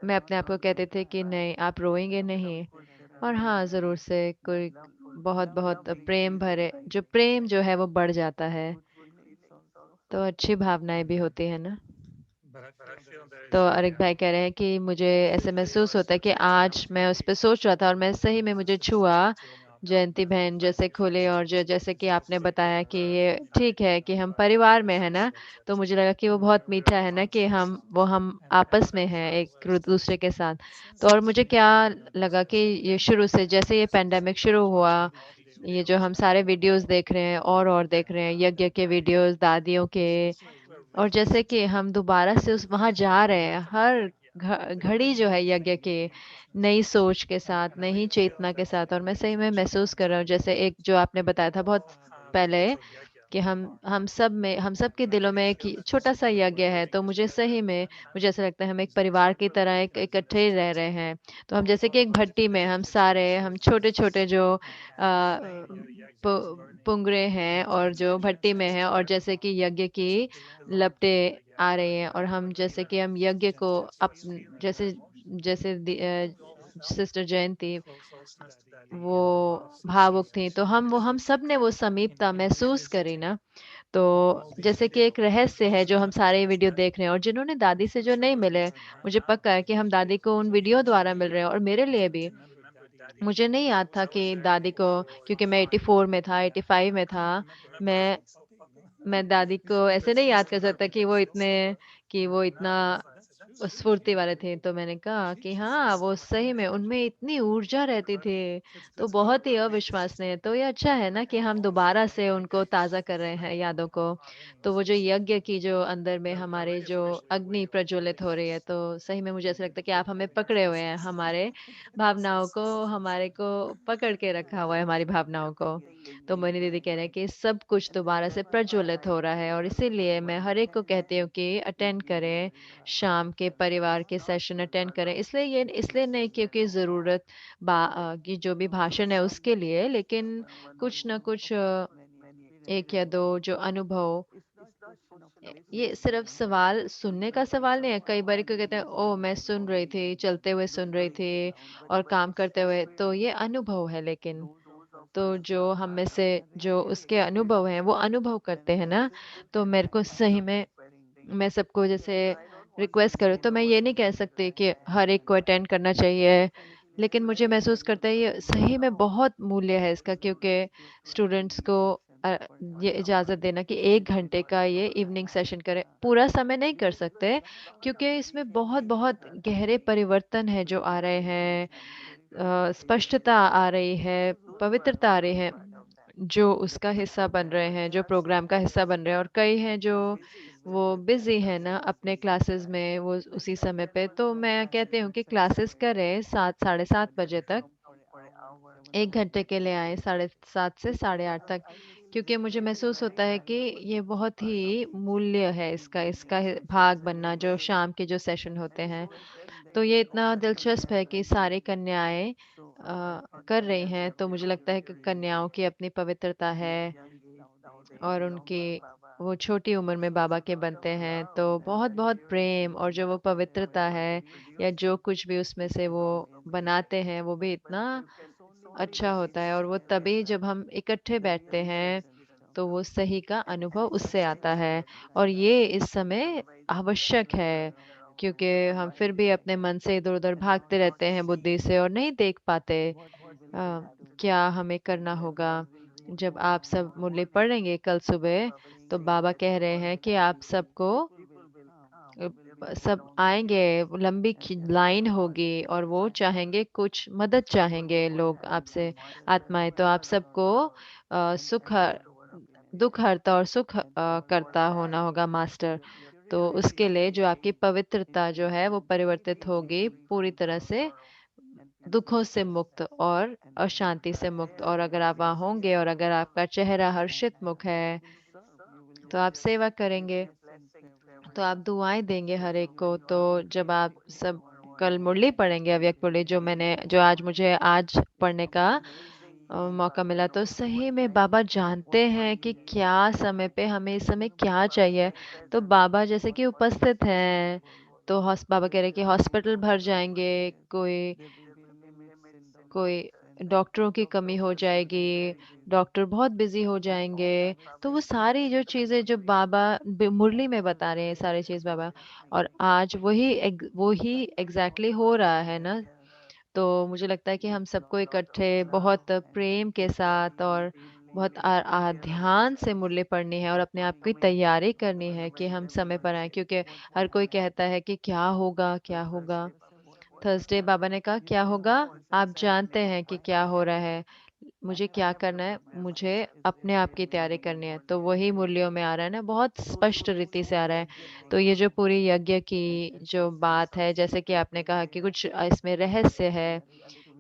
Speaker 2: मैं अपने आप को कहते थे कि नहीं, आप रोएंगे नहीं। और हाँ जरूर से कोई बहुत बहुत प्रेम भरे जो प्रेम जो है वो बढ़ जाता है, तो अच्छी भावनाएं भी होती है ना।
Speaker 4: but I feel there
Speaker 2: तो
Speaker 4: is
Speaker 2: अरिक भाई कह रहे हैं कि मुझे ऐसे महसूस होता है कि आज मैं उस पर सोच रहा था, और मैं सही में मुझे छुआ जयंती बहन जैसे खुले, और जो जैसे कि आपने बताया कि ये ठीक है कि हम परिवार में है ना, तो मुझे लगा कि वो बहुत मीठा है ना कि हम आपस में हैं एक दूसरे के साथ। तो और मुझे क्या लगा कि ये शुरू से जैसे ये पेंडेमिक शुरू हुआ, ये जो हम सारे वीडियोस देख रहे हैं और देख रहे हैं, यज्ञ के वीडियोस दादियों के, और जैसे कि हम दोबारा से उस वहां जा रहे हैं, हर घड़ी जो है यज्ञ की नई सोच के साथ, नई चेतना के साथ। और मैं सही में महसूस कर रहा हूँ, जैसे एक जो आपने बताया था बहुत पहले कि हम सब के दिलों में एक छोटा सा यज्ञ है। तो मुझे सही में मुझे ऐसा लगता है हम एक परिवार की तरह एक इकट्ठे रह रहे हैं। तो हम जैसे कि एक भट्टी में हम छोटे छोटे जो पुंगरे हैं और जो भट्टी में है, और जैसे कि यज्ञ की लपटें आ रही हैं, और हम जैसे कि हम यज्ञ को जैसे जैसे sister Jayanti
Speaker 4: close to Daddy
Speaker 2: वो
Speaker 4: and
Speaker 2: भावुक थी, तो हम सब ने वो समीपता महसूस करी ना। तो जैसे कि एक रहस्य है जो हम सारे वीडियो देख रहे हैं, और जिन्होंने दादी से जो नहीं मिले, मुझे पक्का है कि हम दादी को उन वीडियो द्वारा मिल रहे हैं। और मेरे लिए भी मुझे नहीं याद था कि दादी को, क्योंकि मैं 84 में था, 85 में था, मैं मैं दादी को ऐसे नहीं याद कर सकता कि वो इतना स्फूर्ति वाले थे। तो मैंने कहा कि हाँ, वो सही में उनमें इतनी ऊर्जा रहती थी, तो बहुत ही अविश्वसनीय। तो ये अच्छा है ना कि हम दोबारा से उनको ताज़ा कर रहे हैं यादों को। तो वो जो यज्ञ की जो अंदर में हमारे जो अग्नि प्रज्वलित हो रही है, तो सही में मुझे ऐसा लगता है कि आप हमें पकड़े हुए हैं, हमारे भावनाओं को, हमारे को पकड़ के रखा हुआ है, हमारी भावनाओं को। तो मोहिनी दीदी कह रहे हैं कि सब कुछ दोबारा से प्रज्वलित हो रहा है, और इसीलिए मैं हर एक को कहती हूँ कि अटेंड करें, शाम के परिवार के सेशन अटेंड करें। इसलिए नहीं क्योंकि ज़रूरत की जो भी भाषण है उसके लिए, लेकिन कुछ ना कुछ एक या दो जो अनुभव, ये सिर्फ सवाल सुनने का सवाल नहीं है। कई बार को कहते हैं, ओ मैं सुन रही थी, चलते हुए सुन रही थी और काम करते हुए, तो ये अनुभव है। लेकिन तो जो हम में से जो उसके अनुभव हैं वो अनुभव करते हैं ना, तो मेरे को सही में, मैं सबको जैसे रिक्वेस्ट करूँ तो मैं ये नहीं कह सकती कि हर एक को अटेंड करना चाहिए, लेकिन मुझे महसूस करता है ये सही में बहुत मूल्य है इसका, क्योंकि स्टूडेंट्स को ये इजाज़त देना कि 1 घंटे का ये इवनिंग सेशन करें। पूरा समय नहीं कर सकते, क्योंकि इसमें बहुत बहुत गहरे परिवर्तन है जो आ रहे हैं, स्पष्टता आ रही है, पवित्रता आ रही है, जो उसका हिस्सा बन रहे हैं, जो प्रोग्राम का हिस्सा बन रहे हैं। और कई हैं जो वो बिज़ी हैं ना अपने क्लासेस में, वो उसी समय पे। तो मैं कहती हूँ कि क्लासेस करें 7 साढ़े 7 बजे तक, 1 घंटे के लिए आएँ 7:30 से 8:30 तक, क्योंकि मुझे महसूस होता है कि ये बहुत ही मूल्य है इसका भाग बनना, जो शाम के जो सेशन होते हैं। तो ये इतना दिलचस्प है कि सारी कन्याएँ कर रही हैं, तो मुझे लगता है कि कन्याओं की अपनी पवित्रता है, और उनकी वो छोटी उम्र में बाबा के बनते हैं, तो बहुत-बहुत प्रेम और जो वो पवित्रता है, या जो कुछ भी उसमें से वो बनाते हैं, वो भी इतना अच्छा होता है। और वो तभी जब हम इकट्ठे बैठते हैं, तो वो सही का अनुभव उससे आता है। और ये इस समय आवश्यक है, क्योंकि हम फिर भी अपने मन से इधर-उधर भागते रहते हैं बुद्धि से, और नहीं देख पाते क्या हमें करना होगा। जब आप सब मुरली पढ़ेंगे कल सुबह, तो बाबा कह रहे हैं कि आप सबको सब आएँगे, लंबी लाइन होगी, और वो चाहेंगे, कुछ मदद चाहेंगे लोग आपसे, आत्माएँ। तो आप सबको दुःख हरता और सुख करता होना होगा मास्टर। तो उसके लिए जो आपकी पवित्रता जो है वो परिवर्तित होगी पूरी तरह से, दुखों से मुक्त और अशांति से मुक्त। और अगर आप वहाँ होंगे और अगर आपका चेहरा हर्षित मुख है, तो आप सेवा करेंगे, तो आप दुआएँ देंगे हर एक को। तो जब आप सब कल मुरली पढ़ेंगे, अव्यक्त मुरली, जो आज मुझे आज पढ़ने का मौका मिला, तो सही में बाबा जानते हैं कि क्या समय पे हमें इस समय क्या चाहिए। तो बाबा जैसे कि उपस्थित हैं, तो बाबा कह रहे हैं कि हॉस्पिटल भर जाएँगे, कोई कोई डॉक्टरों की कमी हो जाएगी, डॉक्टर बहुत बिज़ी हो जाएँगे। तो वो सारी जो चीज़ें जो बाबा मुरली में बता रहे हैं, सारी चीज़ बाबा, और आज वही एग्ज़ैक्टली हो रहा है ना। तो मुझे लगता है कि हम सबको इकट्ठे बहुत प्रेम के साथ और बहुत ध्यान से मुरली पढ़नी है, और अपने आप की तैयारी करनी है कि हम समय पर आएँ, क्योंकि हर कोई कहता है कि क्या होगा, क्या होगा? थर्सडे बाबा ने कहा, क्या होगा? आप जानते हैं कि क्या हो रहा है। मुझे क्या करना है? मुझे अपने आप की तैयारी करनी है। तो वही मूल्यों में आ रहा है ना, बहुत स्पष्ट रीति से आ रहा है। तो ये जो पूरी यज्ञ की जो बात है, जैसे कि आपने कहा कि कुछ इसमें रहस्य है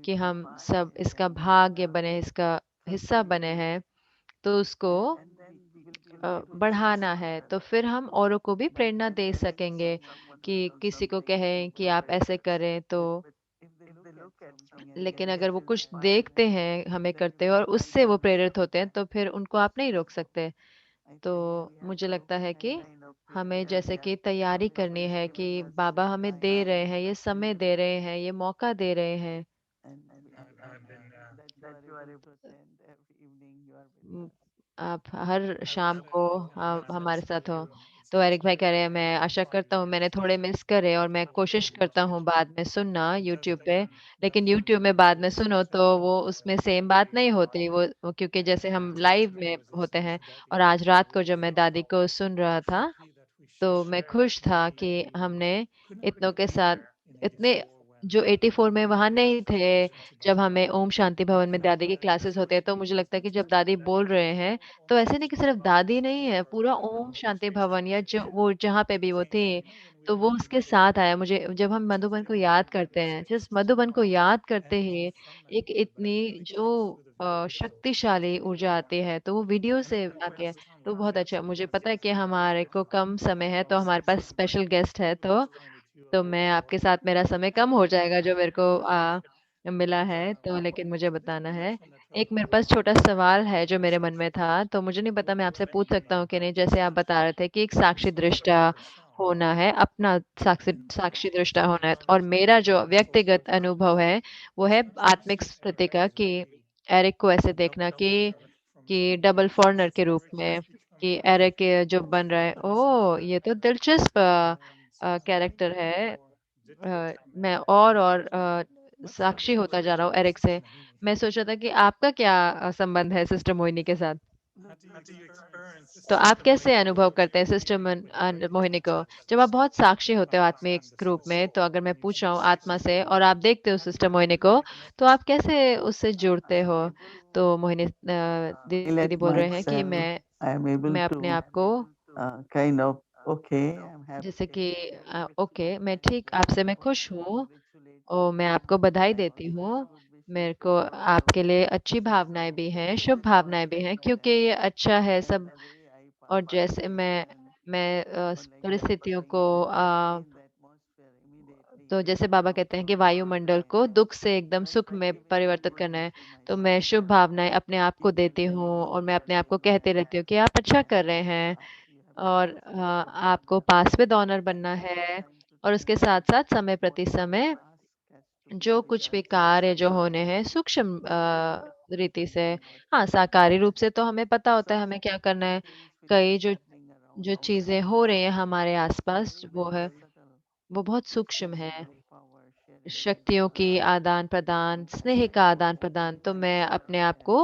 Speaker 2: कि हम सब इसका भाग्य बने, इसका हिस्सा बने हैं, तो उसको बढ़ाना है। तो फिर हम औरों को भी प्रेरणा दे सकेंगे कि किसी को कहें कि आप ऐसे करें, तो लेकिन अगर वो कुछ देखते हैं हमें करते हुए और उससे वो प्रेरित होते हैं, तो फिर उनको आप नहीं रोक सकते। तो मुझे लगता है कि हमें जैसे कि तैयारी करनी है कि बाबा हमें दे रहे हैं, ये समय दे रहे हैं, ये मौका दे रहे हैं।
Speaker 4: I've been
Speaker 2: उम, आप हर शाम
Speaker 4: I've
Speaker 2: को हमारे साथ हो। तो एरिक भाई कह रहे हैं, मैं आशा करता हूँ मैंने थोड़े मिस करे और मैं कोशिश करता हूँ बाद में सुनना यूट्यूब पे। लेकिन यूट्यूब में बाद में सुनो तो वो उसमें सेम बात नहीं होती, वो क्योंकि जैसे हम लाइव में होते हैं। और आज रात को जब मैं दादी को सुन रहा था, तो मैं खुश था कि हमने इतनों के साथ इतने जो 84 में वहाँ नहीं थे, जब हमें ओम शांति भवन में दादी की क्लासेस होते हैं, तो मुझे लगता है कि जब दादी बोल रहे हैं, तो ऐसे नहीं कि सिर्फ दादी नहीं है, पूरा ओम शांति भवन या जो वो जहाँ पे भी वो थी, तो वो उसके साथ आया। मुझे जब हम मधुबन को याद करते हैं, जिस मधुबन को याद करते ही एक इतनी जो शक्तिशाली ऊर्जा आती है, तो वो वीडियो से आती है। तो बहुत अच्छा, मुझे पता है कि हमारे को कम समय है, तो हमारे पास स्पेशल गेस्ट है, तो मैं आपके साथ मेरा समय कम हो जाएगा जो मेरे को मिला है, तो लेकिन मुझे बताना है। एक मेरे पास छोटा सवाल है जो मेरे मन में था, तो मुझे नहीं पता मैं आपसे पूछ सकता हूँ कि नहीं? जैसे आप बता रहे थे कि एक साक्षी दृष्टा होना है, अपना साक्षी साक्षी दृष्टा होना है, और मेरा जो व्यक्तिगत अनुभव है, वो है आत्मिक स्थिति का, कि एरिक को ऐसे देखना कि डबल फॉरेनर के रूप में, कि एरिक जो बन रहा है, ओह! ये तो दिलचस्प कैरेक्टर है। मैं और साक्षी होता जा रहा हूँ एरिक से। मैं सोच रहा था कि आपका क्या संबंध है सिस्टर मोहिनी के साथ?
Speaker 4: How do you experience
Speaker 2: तो
Speaker 4: Sister
Speaker 2: आप कैसे
Speaker 4: Moini
Speaker 2: अनुभव करते हैं
Speaker 4: in
Speaker 2: सिस्टर
Speaker 4: your
Speaker 2: मोहिनी को? जब आप
Speaker 4: process
Speaker 2: बहुत साक्षी होते हो
Speaker 4: of
Speaker 2: आत्मिक रूप में, तो अगर मैं पूछ रहा हूँ आत्मा
Speaker 4: initiation?
Speaker 2: से और आप देखते हो सिस्टर मोहिनी को, तो आप कैसे उससे जुड़ते हो? तो मोहिनी दीदी बोल रहे हैं कि मैं अपने आप को जैसे कि ओके, मैं ठीक आपसे मैं खुश हूँ और मैं आपको बधाई देती हूँ। मेरे को आपके लिए अच्छी भावनाएँ भी हैं, शुभ भावनाएँ भी हैं, क्योंकि ये अच्छा है सब। और जैसे मैं परिस्थितियों को तो जैसे बाबा कहते हैं कि वायुमंडल को दुःख से एकदम सुख में परिवर्तित करना है, तो मैं शुभ भावनाएँ अपने आप को देती हूँ और मैं अपने आप को कहती रहती हूँ कि आप अच्छा कर रहे हैं। और आपको पास विद ऑनर बनना है, और उसके साथ-साथ समय प्रति समय जो कुछ भी कार्य जो होने हैं सूक्ष्म रीति से, हाँ, साकारी रूप से तो हमें पता होता है हमें क्या करना है। कई जो जो चीज़ें हो रही हैं हमारे आस-पास, वो बहुत सूक्ष्म है। शक्तियों की आदान-प्रदान, स्नेह का आदान-प्रदान, तो मैं अपने आप को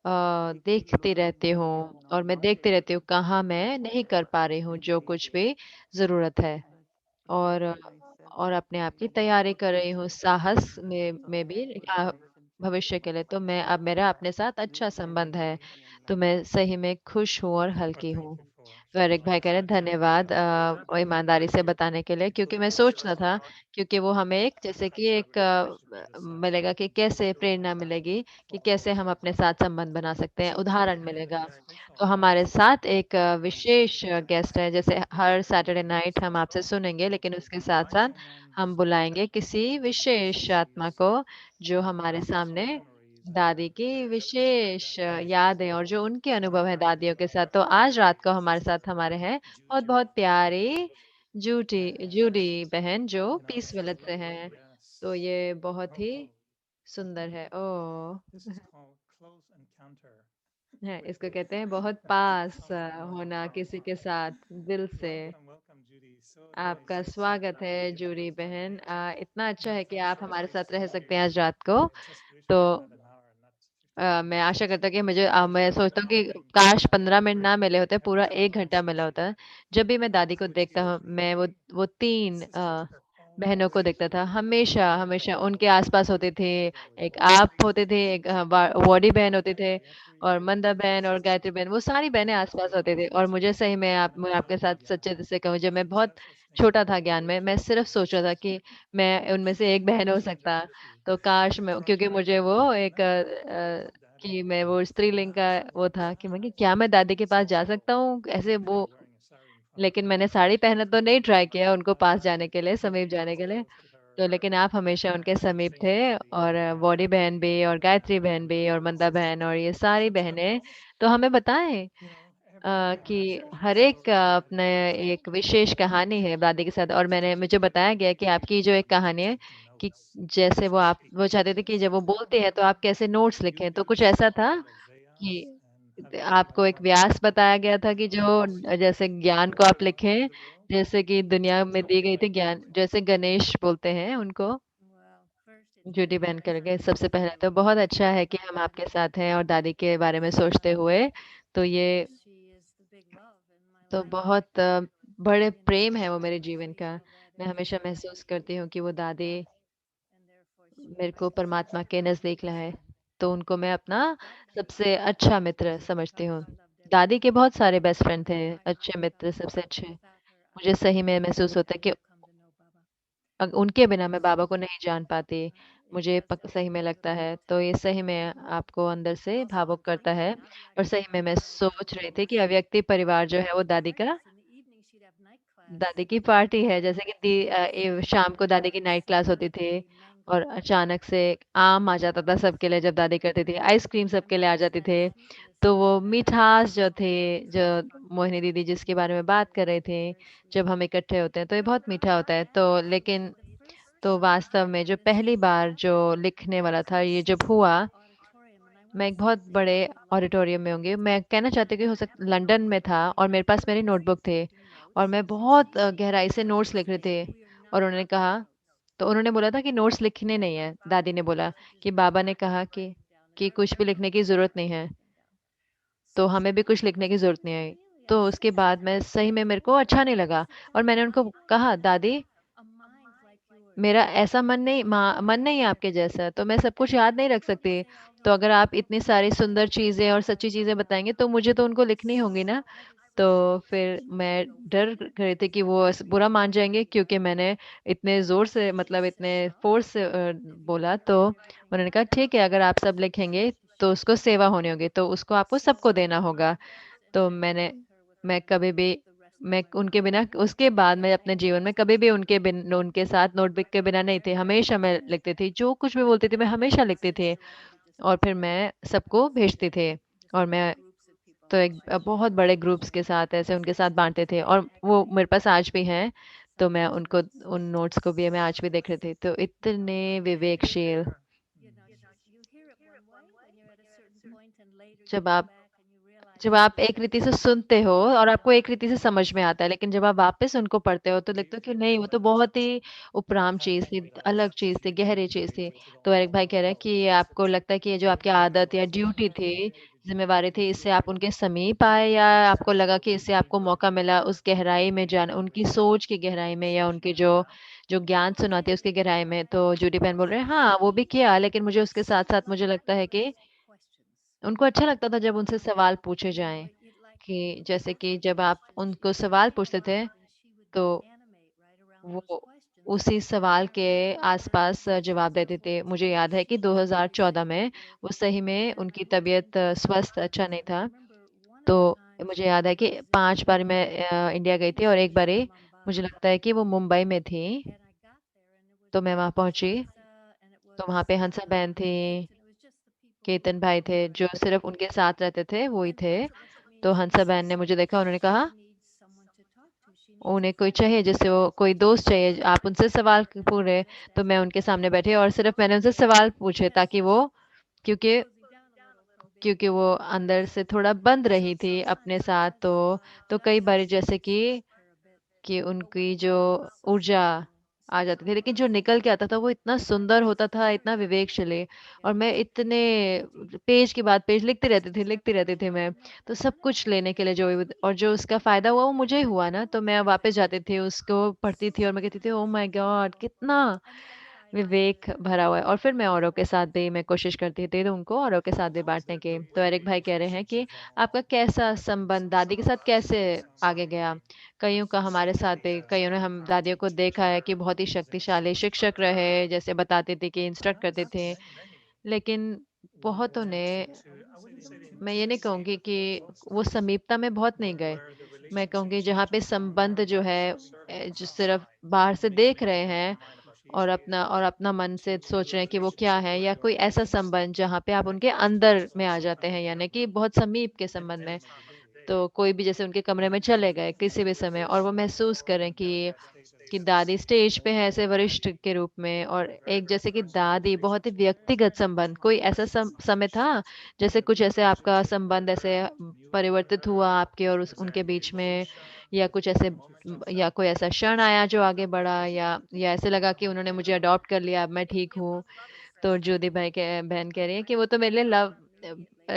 Speaker 2: देखती रहती हूँ और मैं देखती रहती हूँ कहाँ मैं नहीं कर पा रही हूँ जो कुछ भी ज़रूरत है। और और अपने आप की तैयारी कर रही हूँ, साहस में भी भविष्य के लिए। तो मैं अब मेरा अपने साथ अच्छा संबंध है, तो मैं सही में खुश हूँ और
Speaker 4: Well,
Speaker 2: हल्की
Speaker 4: thank
Speaker 2: हूँ।
Speaker 4: you for
Speaker 2: तो एरिक
Speaker 4: sharing
Speaker 2: भाई
Speaker 4: your
Speaker 2: कह रहे हैं धन्यवाद और ईमानदारी से बताने के लिए, क्योंकि मैं सोच रहा था, क्योंकि वो हमें एक जैसे कि एक मिलेगा कि कैसे प्रेरणा मिलेगी कि कैसे हम अपने साथ संबंध बना सकते हैं, उदाहरण मिलेगा। तो हमारे साथ एक विशेष गेस्ट है, जैसे हर सैटरडे नाइट हम आपसे सुनेंगे, लेकिन उसके साथ-साथ हम बुलाएँगे किसी विशेष आत्मा को, जो हमारे सामने दादी की विशेष यादें और जो उनके अनुभव हैं दादियों के साथ। तो आज रात को हमारे साथ हमारे हैं बहुत-बहुत प्यारी जूडी बहन, जो पीस विलेज से हैं। तो ये बहुत ही सुंदर है। ओह!
Speaker 4: This is called close encounter
Speaker 2: है,
Speaker 4: with
Speaker 2: इसको
Speaker 4: God.
Speaker 2: कहते हैं बहुत पास होना
Speaker 4: Welcome,
Speaker 2: किसी के साथ दिल से।
Speaker 4: welcome, Judy. So
Speaker 2: आपका
Speaker 4: delicious
Speaker 2: स्वागत
Speaker 4: to
Speaker 2: है
Speaker 4: be able
Speaker 2: जूरी
Speaker 4: to
Speaker 2: बहन।
Speaker 4: finally
Speaker 2: इतना अच्छा है कि
Speaker 4: have
Speaker 2: आप
Speaker 4: short
Speaker 2: हमारे
Speaker 4: space
Speaker 2: साथ रह
Speaker 4: with
Speaker 2: सकते हैं
Speaker 4: you.
Speaker 2: आज रात को।
Speaker 4: I just wish
Speaker 2: तो
Speaker 4: we had an hour, not 15
Speaker 2: मैं
Speaker 4: minutes.
Speaker 2: आशा करता हूँ कि मैं सोचता हूँ कि काश 15 मिनट ना मिले होते, पूरा 1 घंटा मिला होता। जब भी मैं दादी को देखता हूँ, मैं वो 3 बहनों को देखता था, हमेशा उनके आस-पास होती थी। एक आप होते थे, एक वॉडी बहन होते थे, और मंदा बहन और गायत्री बहन, वो सारी बहनें आस-पास होती थी। और मुझे सही में मैं आपके साथ सच्चे दिल से कहूँ, जब मैं बहुत छोटा था ज्ञान में, मैं सिर्फ़ सोच रहा था कि मैं उनमें से एक बहन हो सकता। तो काश मैं, क्योंकि मुझे वो एक कि मैं वो स्त्रीलिंग का वो था कि मैं कि क्या मैं दादी के पास जा सकता हूँ? ऐसे वो, लेकिन मैंने साड़ी पहनना तो नहीं ट्राई किया उनको पास जाने के लिए, समीप जाने के लिए। तो लेकिन आप हमेशा उनके समीप थे, और बॉडी बहन भी और गायत्री बहन भी और मंदा बहन और ये सारी बहनें, तो हमें बताएँ कि हर एक का अपना एक विशेष कहानी है दादी के साथ, और मुझे बताया गया कि आपकी जो एक कहानी है कि जैसे वो चाहते थे कि जब वो बोलते हैं तो आप कैसे नोट्स लिखें, तो कुछ ऐसा था कि आपको एक व्यास बताया गया था कि जो जैसे ज्ञान को आप लिखें, जैसे कि दुनिया में दी गई थी ज्ञान, जैसे गणेश बोलते हैं उनको, जूडी बहन करके। सबसे पहले तो बहुत अच्छा है कि हम आपके साथ हैं और दादी के बारे में सोचते हुए, तो ये तो बहुत बड़े प्रेम है वो मेरे जीवन का। मैं हमेशा महसूस करती हूँ कि वो दादी मेरे को परमात्मा के नजदीक लाए, तो उनको मैं अपना सबसे अच्छा मित्र समझती हूँ। दादी के बहुत सारे बेस्ट फ्रेंड थे, अच्छे मित्र सबसे अच्छे। मुझे सही में महसूस होता है कि उनके बिना मैं बाबा को नहीं जान पाती। मुझे सही में लगता है, तो ये सही में आपको अंदर से भावुक करता है। और सही में मैं सोच रही थी कि अव्यक्ति परिवार जो है वो दादी की पार्टी है, जैसे कि शाम को दादी की नाइट क्लास होती थी और अचानक से आम आ जाता था सबके लिए, जब दादी करती थी आइसक्रीम सबके लिए आ जाती थे। तो वो मिठास जो थे, जो मोहिनी दीदी जिसके बारे में बात कर रहे थे, जब हम इकट्ठे होते हैं तो ये बहुत मीठा होता है। तो लेकिन तो वास्तव में जो पहली बार जो लिखने वाला था, ये जब हुआ, मैं एक बहुत बड़े ऑडिटोरियम में होंगी, मैं कहना चाहती हूँ कि हो सकता लंदन में था, और मेरे पास मेरी नोटबुक थे और मैं बहुत गहराई से नोट्स लिख रहे थे। और उन्होंने कहा, तो उन्होंने बोला था कि नोट्स लिखने नहीं है, दादी ने बोला कि बाबा ने कहा कि कुछ भी लिखने की जरूरत नहीं है, तो हमें भी कुछ लिखने की जरूरत नहीं है। तो उसके बाद मैं सही में मेरे को अच्छा नहीं लगा, और मैंने उनको कहा, दादी मेरा ऐसा मन नहीं है आपके जैसा, तो मैं सब कुछ याद नहीं रख सकती। तो अगर आप इतनी सारी सुंदर चीजें और सच्ची चीजें बताएंगे तो मुझे तो उनको लिखनी होंगी ना। तो फिर मैं डर रही थी कि वो बुरा मान जाएंगे, क्योंकि मैंने इतने जोर से, मतलब इतने फोर्स से बोला। तो उन्होंने कहा ठीक है, अगर आप सब लिखेंगे तो उसको सेवा होनी होगी, तो उसको आपको सबको देना होगा। तो मैं कभी भी मैं उनके बिना, उसके बाद मैं अपने जीवन में कभी भी उनके साथ नोटबुक के बिना नहीं थे। हमेशा मैं लिखती थी, जो कुछ भी बोलती थी मैं हमेशा लिखती थी, और फिर मैं सबको भेजती थे। और मैं तो एक बहुत बड़े ग्रुप्स के साथ ऐसे उनके साथ बांटते थे, और वो मेरे पास आज भी हैं। तो मैं उनको उन नोट्स को भी मैं आज भी देख रही थी, तो इतने विवेकशील। जब आप जब आप एक रीति से सुनते हो और आपको एक रीति से समझ में आता है, लेकिन जब आप वापस उनको पढ़ते हो तो लगता है कि नहीं, वो तो बहुत ही उपराम चीज थी, अलग चीज थी, गहरी चीज थी। तो एरिक भाई कह रहे हैं कि आपको लगता है कि ये जो आपकी आदत या ड्यूटी थी, जिम्मेवारी थी, इससे आप उनके समीप आए, या आपको लगा कि इससे आपको मौका मिला उस गहराई में जाना, उनकी सोच की गहराई में, या उनकी जो जो ज्ञान सुनाते हैं उसकी गहराई में। तो जूडी बहन बोल रहे हैं हाँ वो भी किया, लेकिन मुझे उसके साथ साथ मुझे लगता है कि उनको अच्छा लगता था जब उनसे सवाल पूछे जाएं, कि जैसे कि जब आप उनको सवाल पूछते थे तो वो उसी सवाल के आसपास जवाब देते थे। मुझे याद है कि 2014 में वो सही में उनकी तबीयत स्वस्थ अच्छा नहीं था। तो मुझे याद है कि 5 बार मैं इंडिया गई थी, और एक बारी मुझे लगता है कि वो मुंबई में थी, तो मैं वहां पहुंची। तो वहां पे हंसा बहन थी, केतन भाई थे, जो सिर्फ उनके साथ रहते थे वो ही थे। तो हंसा बहन ने मुझे देखा, उन्होंने कहा उन्हें कोई चाहिए, जैसे वो कोई दोस्त चाहिए, आप उनसे सवाल पूछे। तो मैं उनके सामने बैठी और सिर्फ मैंने उनसे सवाल पूछे, ताकि वो, क्योंकि क्योंकि वो अंदर से थोड़ा बंद रही थी अपने साथ। तो कई बार जैसे कि उनकी जो ऊर्जा आ जाती थी, लेकिन जो निकल के आता था वो इतना सुंदर होता था, इतना विवेकशील। और मैं इतने पेज के बाद पेज लिखती रहती थी मैं। तो सब कुछ लेने के लिए और जो उसका फायदा हुआ वो मुझे हुआ ना, तो मैं वापस जाती थी, उसको पढ़ती थी और मैं कहती थी ओ माय गॉड, कितना विवेक भरा हुआ है। और फिर मैं औरों के साथ भी मैं कोशिश करती थी तो उनको औरों के साथ भी बांटने की। तो एरिक भाई कह रहे हैं कि आपका कैसा संबंध दादी के साथ कैसे आगे गया। कईयों का हमारे साथ भी, कईयों ने हम दादियों को देखा है कि बहुत ही शक्तिशाली शिक्षक रहे, जैसे बताते थे कि इंस्ट्रक्ट करते थे, लेकिन बहुतों ने, मैं ये नहीं कहूंगी कि वो समीपता में बहुत नहीं गए। मैं कहूंगी जहाँ पे संबंध जो है जो सिर्फ बाहर से देख रहे हैं और अपना मन से सोच रहे हैं कि वो क्या है, या कोई ऐसा संबंध जहाँ पे आप उनके अंदर में आ जाते हैं, यानी कि बहुत समीप के संबंध में। तो कोई भी जैसे उनके कमरे में चले गए किसी भी समय और वो महसूस करें कि दादी स्टेज पे है ऐसे वरिष्ठ के रूप में, और एक जैसे कि दादी बहुत ही व्यक्तिगत संबंध, कोई ऐसा समय था जैसे कुछ ऐसे आपका संबंध ऐसे परिवर्तित हुआ आपके और उनके बीच में, या कुछ ऐसे या कोई ऐसा क्षण आया जो आगे बढ़ा, या ऐसे लगा कि उन्होंने मुझे अडॉप्ट कर लिया, अब मैं ठीक हूँ। तो ज्योति भाई के बहन कह रही है कि वो तो मेरे लिए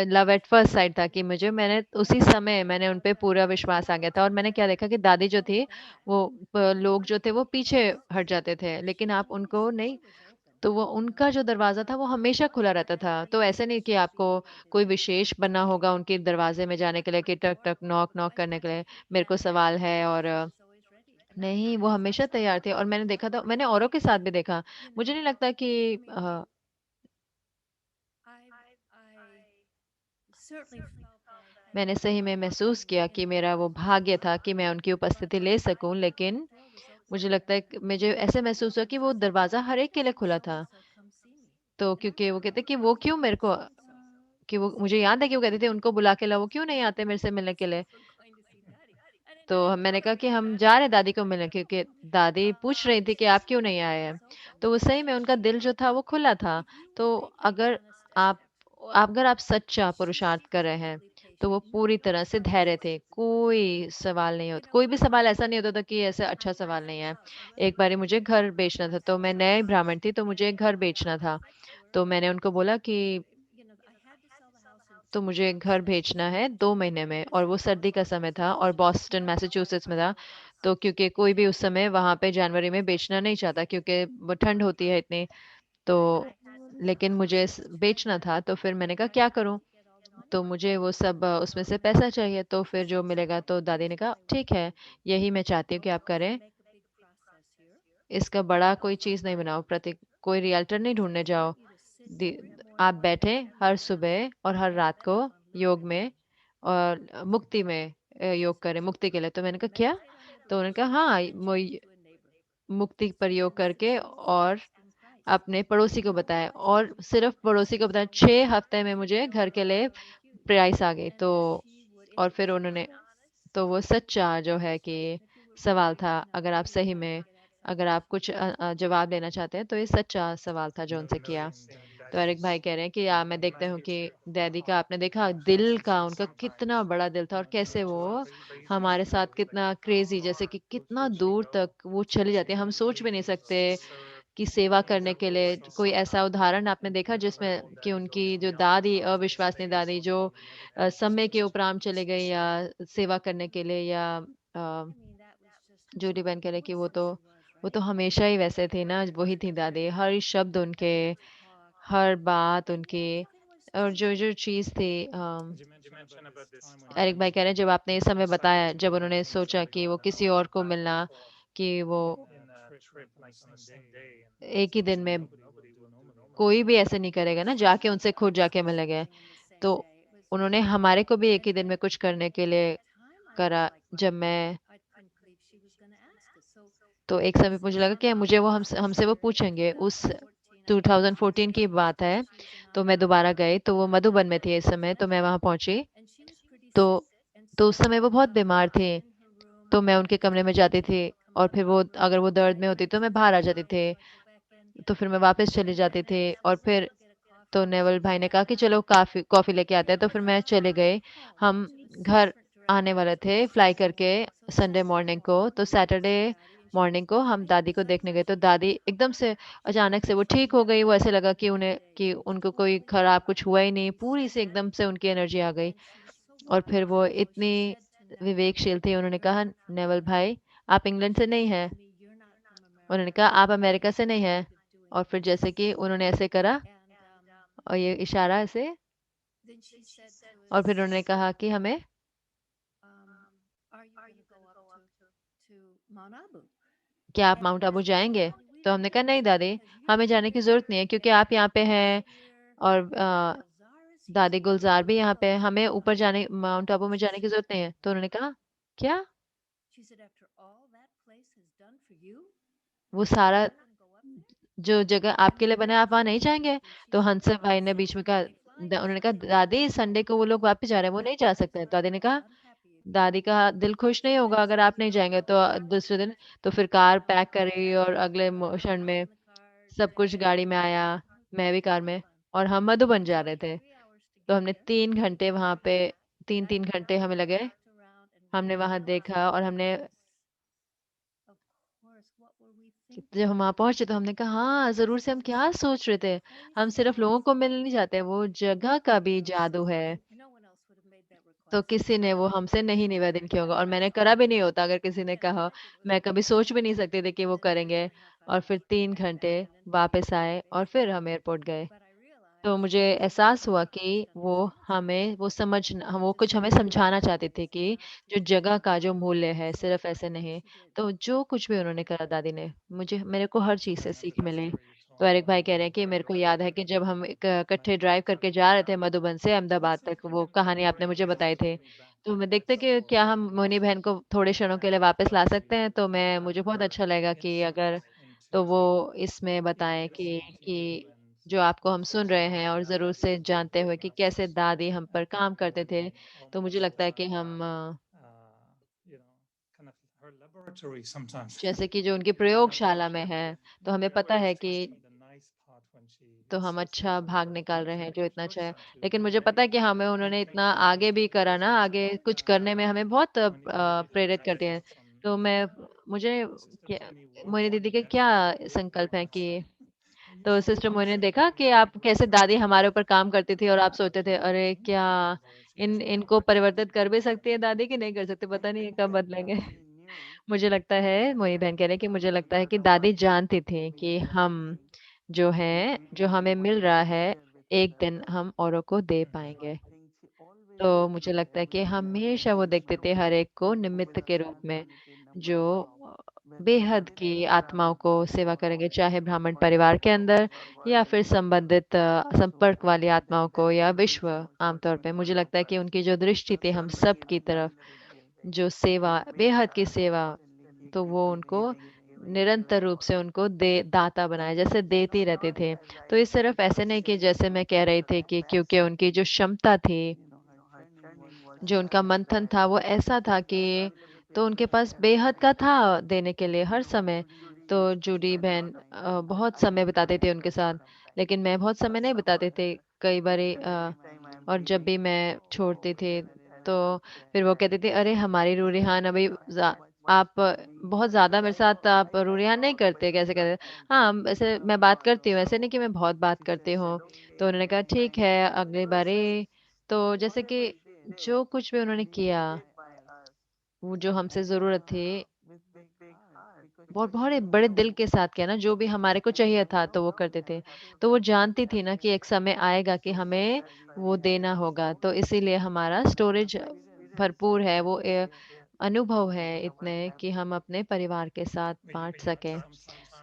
Speaker 2: लव एट फर्स्ट साइट था, कि मैंने उसी समय मैंने उन पे पूरा विश्वास आ गया था। और मैंने क्या देखा कि दादी जो थी वो लोग जो थे वो पीछे हट जाते थे, लेकिन आप उनको नहीं, तो वो उनका जो दरवाजा था वो हमेशा खुला रहता था। तो ऐसे नहीं कि आपको कोई विशेष बनना होगा उनके दरवाजे में जाने के लिए कि टक टक नॉक नॉक करने के लिए मेरे को सवाल है, और नहीं, वो हमेशा तैयार थे। और मैंने देखा था, मैंने औरों के साथ भी देखा, मुझे नहीं लगता कि मैंने सही में महसूस किया कि मेरा वो भाग्य था कि मैं उनकी उपस्थिति ले सकूं, लेकिन मुझे लगता है कि मुझे ऐसे महसूस हुआ कि वो दरवाजा हर एक के लिए खुला था। तो क्योंकि वो कहते कि वो क्यों मेरे को, कि वो मुझे याद है कि वो कहते थे उनको बुला के लाओ, वो क्यों नहीं आते मेरे से मिलने के लिए। तो मैंने कहा कि हम जा रहे हैं दादी को मिलने, क्योंकि दादी पूछ रही थी कि आप क्यों नहीं आए हैं। तो वो सही में उनका दिल जो था वो खुला था। तो अगर आप अगर आप सच्चा पुरुषार्थ कर रहे हैं तो वो पूरी तरह से धैर्य थे, कोई सवाल नहीं होता, कोई भी सवाल ऐसा नहीं होता था कि ऐसा अच्छा सवाल नहीं है। एक बारी मुझे घर बेचना था, तो मैं नए ब्राह्मण थी, तो मुझे एक घर बेचना था। तो मैंने उनको बोला कि तो मुझे घर भेजना है 2 महीने में, और वो सर्दी का समय था और बॉस्टन मैसाचुसेट्स में था। तो क्योंकि कोई भी उस समय वहां पे जनवरी में बेचना नहीं चाहता क्योंकि वो ठंड होती है इतनी। तो लेकिन मुझे बेचना था, तो फिर मैंने कहा क्या करूं, तो मुझे वो सब उसमें से पैसा चाहिए, तो फिर जो मिलेगा। तो दादी ने कहा ठीक है, यही मैं चाहती हूँ कि आप करें, इसका बड़ा कोई चीज नहीं बनाओ, प्रति कोई रियल्टर नहीं ढूंढने जाओ। आप बैठे हर सुबह और हर रात को योग में और मुक्ति में योग करें, मुक्ति के लिए। तो मैंने कहा क्या? तो उन्होंने कहा हाँ, मुक्ति पर योग करके, और अपने पड़ोसी को बताया, और सिर्फ पड़ोसी को बताया। 6 हफ्ते में मुझे घर के लिए प्राइस आ गई। तो और फिर उन्होंने, तो वो सच्चा जो है कि सवाल था, अगर आप सही में अगर आप कुछ जवाब लेना चाहते हैं तो ये सच्चा सवाल था जो उनसे किया। तो एरिक भाई कह रहे हैं कि मैं देखते हूँ कि डैडी का, आपने देखा दिल का, उनका कितना बड़ा दिल था, और कैसे वो हमारे साथ कितना क्रेजी, जैसे कि कितना दूर तक वो चली जाती है, हम सोच भी नहीं सकते की सेवा करने के लिए। कोई ऐसा उदाहरण आपने देखा जिसमें कि उनकी जो दादी, अविश्वसनीय दादी, जो समय के उपरांत चले गई या सेवा करने के लिए, या अ, जूली बहन कह रहे कि वो तो हमेशा ही वैसे थे ना, वही थी दादी, हर शब्द उनके, हर बात उनकी, और जो जो चीज थी।
Speaker 4: You mentioned about this time when
Speaker 2: Eric भाई कह रहे हैं जब आपने ये समय बताया जब उन्होंने सोचा कि वो किसी और को मिलना, कि वो
Speaker 4: in a trip like on the same day,
Speaker 2: एक ही दिन
Speaker 4: and
Speaker 2: में,
Speaker 4: nobody will do
Speaker 2: कोई भी ऐसे नहीं करेगा ना जाके उनसे खुद जाके मिलेंगे। तो उन्होंने हमारे को भी एक ही दिन में कुछ करने के लिए करा। जब मैं, तो एक समय मुझे लगा कि मुझे वो हमसे वो पूछेंगे। उस 2014 की बात है। तो मैं दोबारा गई, तो वो मधुबन में थी इस समय, तो मैं वहां पहुंची। तो उस समय वो बहुत बीमार थे। तो मैं उनके कमरे में जाती थी, और फिर वो अगर वो दर्द में होती तो मैं बाहर आ जाती थी, तो फिर मैं वापस चली जाती थी। और फिर तो नेवल भाई ने कहा कि चलो कॉफी कॉफी लेके आते हैं, तो फिर मैं चले गए। हम घर आने वाले थे फ्लाई करके संडे मॉर्निंग को, तो सैटरडे मॉर्निंग को हम दादी को देखने गए। तो दादी एकदम से अचानक से वो ठीक हो गई, वो ऐसे लगा कि उन्हें, कि उनको कोई खराब कुछ हुआ ही नहीं, पूरी से एकदम से उनकी एनर्जी आ गई। और फिर वो इतनी विवेकशील थी, उन्होंने कहा नेवल भाई आप इंग्लैंड से नहीं हैं, उन्होंने कहा आप अमेरिका से नहीं हैं। और फिर जैसे कि उन्होंने ऐसे करा और ये इशारा ऐसे, और फिर उन्होंने कहा कि हमें, क्या आप माउंट आबू जाएंगे? तो हमने कहा नहीं दादी, हमें जाने की जरूरत नहीं है, क्योंकि आप यहाँ पे हैं, और दादी गुलजार भी यहाँ पे है, हमें ऊपर जाने, माउंट आबू में जाने की जरूरत नहीं है। तो उन्होंने कहा क्या, वो सारा जो जगह आपके लिए बना है आप वहां नहीं जाएंगे? तो हंस भाई ने बीच में कहा, उन्होंने कहा दादी संडे को वो लोग वापस जा रहे हैं, वो नहीं जा सकते हैं। तो दादी ने कहा दादी का दिल खुश नहीं होगा अगर आप नहीं जाएंगे तो दूसरे दिन। तो फिर कार पैक करी और अगले क्षण में सब कुछ गाड़ी में आया, मैं भी कार में, और हम मधुबन जा रहे थे। तो हमने 3 घंटे वहां पे, 3 3 घंटे हमें लगे। हमने वहां देखा और हमने, जब हम वहां पहुंचे तो हमने कहा हाँ जरूर से, हम क्या सोच रहे थे, हम सिर्फ लोगों को मिलने नहीं जाते, वो जगह का भी जादू है। तो किसी ने वो हमसे नहीं निवेदन किया होगा, और मैंने करा भी नहीं होता अगर किसी ने कहा। मैं कभी सोच भी नहीं सकती थी कि वो करेंगे। और फिर 3 घंटे वापस आए और फिर हम एयरपोर्ट गए। तो मुझे एहसास हुआ कि वो हमें वो कुछ हमें समझाना चाहते थे कि जो जगह का जो मूल्य है सिर्फ ऐसे नहीं। तो जो कुछ भी उन्होंने करा दादी ने, मेरे को हर चीज़ से सीख मिली। तो एरिक भाई कह रहे हैं कि मेरे को याद है कि जब हम इकट्ठे ड्राइव करके जा रहे थे मधुबन से अहमदाबाद तक, वो कहानी आपने मुझे बताई थी। तो मैं देखते कि क्या हम मोहिनी बहन को थोड़े क्षणों के लिए वापस ला सकते हैं। तो मैं मुझे बहुत अच्छा लगेगा कि अगर तो वो इसमें बताएं कि जो आपको हम सुन रहे हैं और ज़रूर से जानते हुए कि कैसे दादी हम पर काम करते थे। तो मुझे लगता है कि हम
Speaker 4: kind of her laboratory sometimes.
Speaker 2: जैसे कि जो उनकी प्रयोगशाला में है, तो हमें पता है कि तो हम अच्छा भाग निकाल रहे हैं जो इतना अच्छा है। लेकिन मुझे पता है कि हमें उन्होंने इतना आगे भी करा ना, आगे कुछ करने में हमें बहुत प्रेरित करते हैं। तो मुझे मोहिनी दीदी के क्या संकल्प है कि, तो सिस्टर मोहिनी ने देखा कि आप कैसे दादी हमारे ऊपर काम करती थी और आप सोचते थे अरे क्या इनको परिवर्तित कर भी सकती है दादी, की नहीं कर सकते, पता नहीं ये कब बदलेंगे। मुझे लगता है, मोहिनी बहन कह रहे हैं कि मुझे लगता है कि दादी जानती थी कि हम जो हैं, जो हमें मिल रहा है, एक दिन हम औरों को दे पाएंगे। तो मुझे लगता है कि हमेशा वो देखते थे हर एक को निमित्त के रूप में, जो बेहद की आत्माओं को सेवा करेंगे, चाहे ब्राह्मण परिवार के अंदर या फिर संबंधित संपर्क वाली आत्माओं को या विश्व। आमतौर पे मुझे लगता है कि उनकी जो दृष्टि थी हम सब की तरफ, जो सेवा, बेहद की सेवा, तो वो उनको निरंतर रूप से उनको दाता बनाए, जैसे देती रहते थे। तो ये सिर्फ ऐसे नहीं कि जैसे मैं कह रही थी कि क्योंकि उनकी जो क्षमता थी, जो उनका मंथन था वो ऐसा था कि, तो उनके पास बेहद का था देने के लिए हर समय। तो जूडी बहन बहुत समय बिताते थे उनके साथ, लेकिन मैं बहुत समय नहीं बिताते थे कई बारी। और जब भी मैं छोड़ती थी तो फिर वो कहते थे अरे हमारी रूरिहान अभी आप बहुत ज्यादा मेरे साथ आप रूरिहान नहीं करते, कैसे कहते। हाँ वैसे मैं बात करती हूँ, ऐसे नहीं कि मैं बहुत बात करती हूँ। तो उन्होंने कहा ठीक है अगली बारी। तो जैसे कि जो कुछ भी उन्होंने किया, वो जो हमसे ज़रूरत थी, बहुत बड़े बड़े दिल के साथ किया ना, जो भी हमारे को चाहिए था तो वो करते थे। तो वो जानती थी ना कि एक समय आएगा कि हमें वो देना होगा, तो इसीलिए हमारा स्टोरेज भरपूर है, वो अनुभव है इतने कि हम अपने परिवार के साथ बाँट सकें।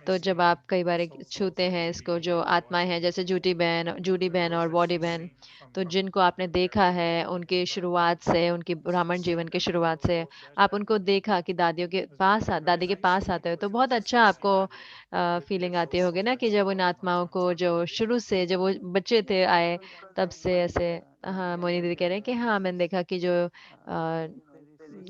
Speaker 2: तो जब आप कई बार छूते हैं इसको, जो आत्माएं हैं जैसे जूडी बहन और बॉडी बहन, तो जिनको आपने देखा है उनकी शुरुआत से, उनकी ब्राह्मण जीवन की शुरुआत से, आप उनको देखा कि दादी के पास आते हो, तो बहुत अच्छा आपको फीलिंग आती होगी ना कि जब उन आत्माओं को जो शुरू से जब वो बच्चे थे आए, तब से ऐसे। हाँ मोनी दीदी कह रहे हैं कि हाँ मैंने देखा कि जो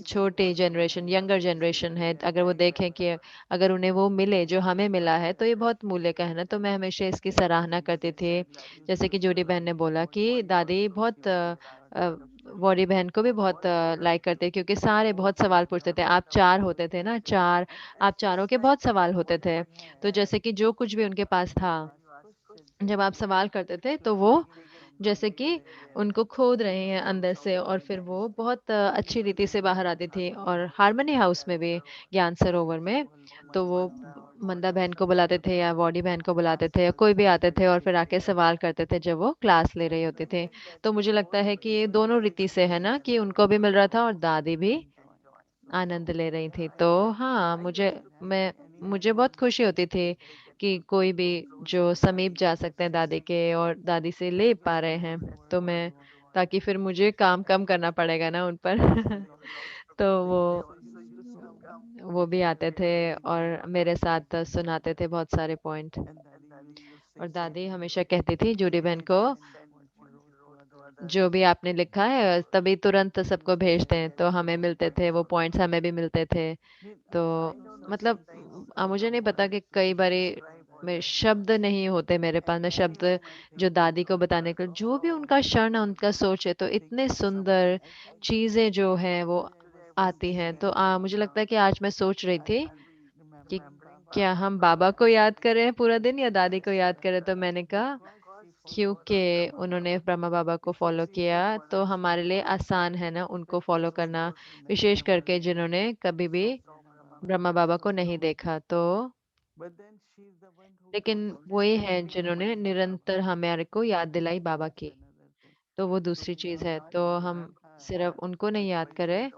Speaker 2: छोटे जनरेशन, यंगर जनरेशन है, अगर वो देखें कि अगर उन्हें वो मिले जो हमें मिला है तो ये बहुत मूल्य का है ना। तो मैं हमेशा इसकी सराहना करती थी। जैसे कि जोड़ी बहन ने बोला कि दादी बहुत बॉडी बहन को भी बहुत लाइक करते, क्योंकि सारे बहुत सवाल पूछते थे। आप चार होते थे ना, चार, आप चारों के बहुत सवाल होते थे। तो जैसे कि जो कुछ भी उनके पास था, जब आप सवाल करते थे तो वो जैसे कि उनको खोद रहे हैं अंदर से, और फिर वो बहुत अच्छी रीति से बाहर आती थी। और हार्मनी हाउस में भी, ज्ञान सरोवर में, तो वो मंदा बहन को बुलाते थे या बॉडी बहन को बुलाते थे या कोई भी आते थे और फिर आके सवाल करते थे जब वो क्लास ले रही होती थी। तो मुझे लगता है कि ये दोनों रीति से है ना, कि उनको भी मिल रहा था और दादी भी आनंद ले रही थी। तो हाँ मुझे बहुत खुशी होती थी कि कोई भी जो समीप जा सकते हैं दादी के और दादी से ले पा रहे हैं, तो मैं, ताकि फिर मुझे काम कम करना पड़ेगा ना उन पर। तो वो भी आते थे और मेरे साथ सुनाते थे बहुत सारे पॉइंट। और दादी हमेशा कहती थी जूडी बहन को, जो भी आपने लिखा है तभी तुरंत सबको भेजते हैं, तो हमें मिलते थे वो पॉइंट्स, हमें भी मिलते थे। तो मतलब मुझे नहीं पता कि कई बारी में शब्द नहीं होते मेरे पास में शब्द जो दादी को बताने को, जो भी उनका क्षण है उनका सोच है, तो इतने सुंदर चीजें जो है वो आती हैं। तो मुझे लगता है कि आज मैं सोच रही थी कि क्या हम बाबा को याद करें पूरा दिन या दादी को याद करें, तो मैंने कहा क्योंकि उन्होंने ब्रह्मा बाबा को फॉलो किया तो हमारे लिए आसान है ना उनको फॉलो करना, विशेष करके जिन्होंने कभी भी ब्रह्मा बाबा को नहीं देखा। तो लेकिन वही है जिन्होंने निरंतर हमारे को याद दिलाई बाबा की, तो वो दूसरी चीज है। तो हम सिर्फ उनको नहीं याद करें,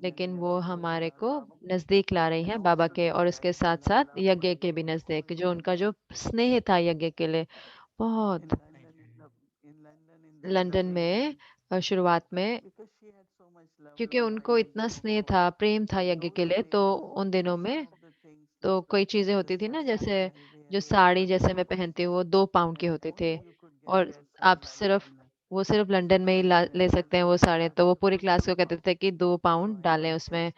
Speaker 2: लेकिन वो हमारे को नजदीक ला रही हैं बाबा के, और उसके साथ साथ यज्ञ के भी नजदीक, जो उनका जो स्नेह था यज्ञ के लिए बहुत। लंदन में शुरुआत में, क्योंकि उनको इतना स्नेह था, प्रेम था यज्ञ के लिए, तो उन दिनों में तो कोई चीजें होती थी ना, जैसे जो साड़ी जैसे मैं पहनती हूँ वो 2 पाउंड की होती थी, और आप सिर्फ वो सिर्फ लंदन में ही ले सकते हैं वो साड़ी, तो वो पूरी क्लास को कहते थे कि 2 पाउंड डालें उसमें,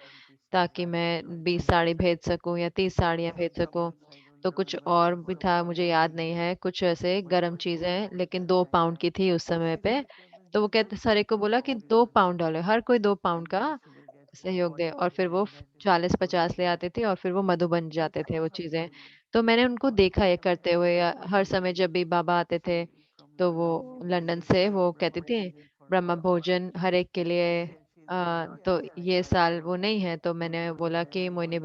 Speaker 2: ताकि मैं 20 साड़ी भेज सकूं या 30 साड़ियाँ भेज सकूं। तो कुछ और भी था, मुझे याद नहीं है, कुछ ऐसे गर्म चीजें, लेकिन 2 पाउंड की थी उस समय पे। तो वो कहते सारे को बोला कि 2 पाउंड डालो, हर कोई 2 पाउंड का सहयोग दे, और फिर वो 40-50 ले आते थे, और फिर वो मधु बन जाते थे वो चीजें। तो मैंने उनको देखा ये करते हुए, हर समय जब भी बाबा आते थे तो वो लंदन से वो कहती थी ब्रह्म भोजन हर एक के लिए। तो ये साल वो नहीं है, तो मैंने बोला कि मुन्नी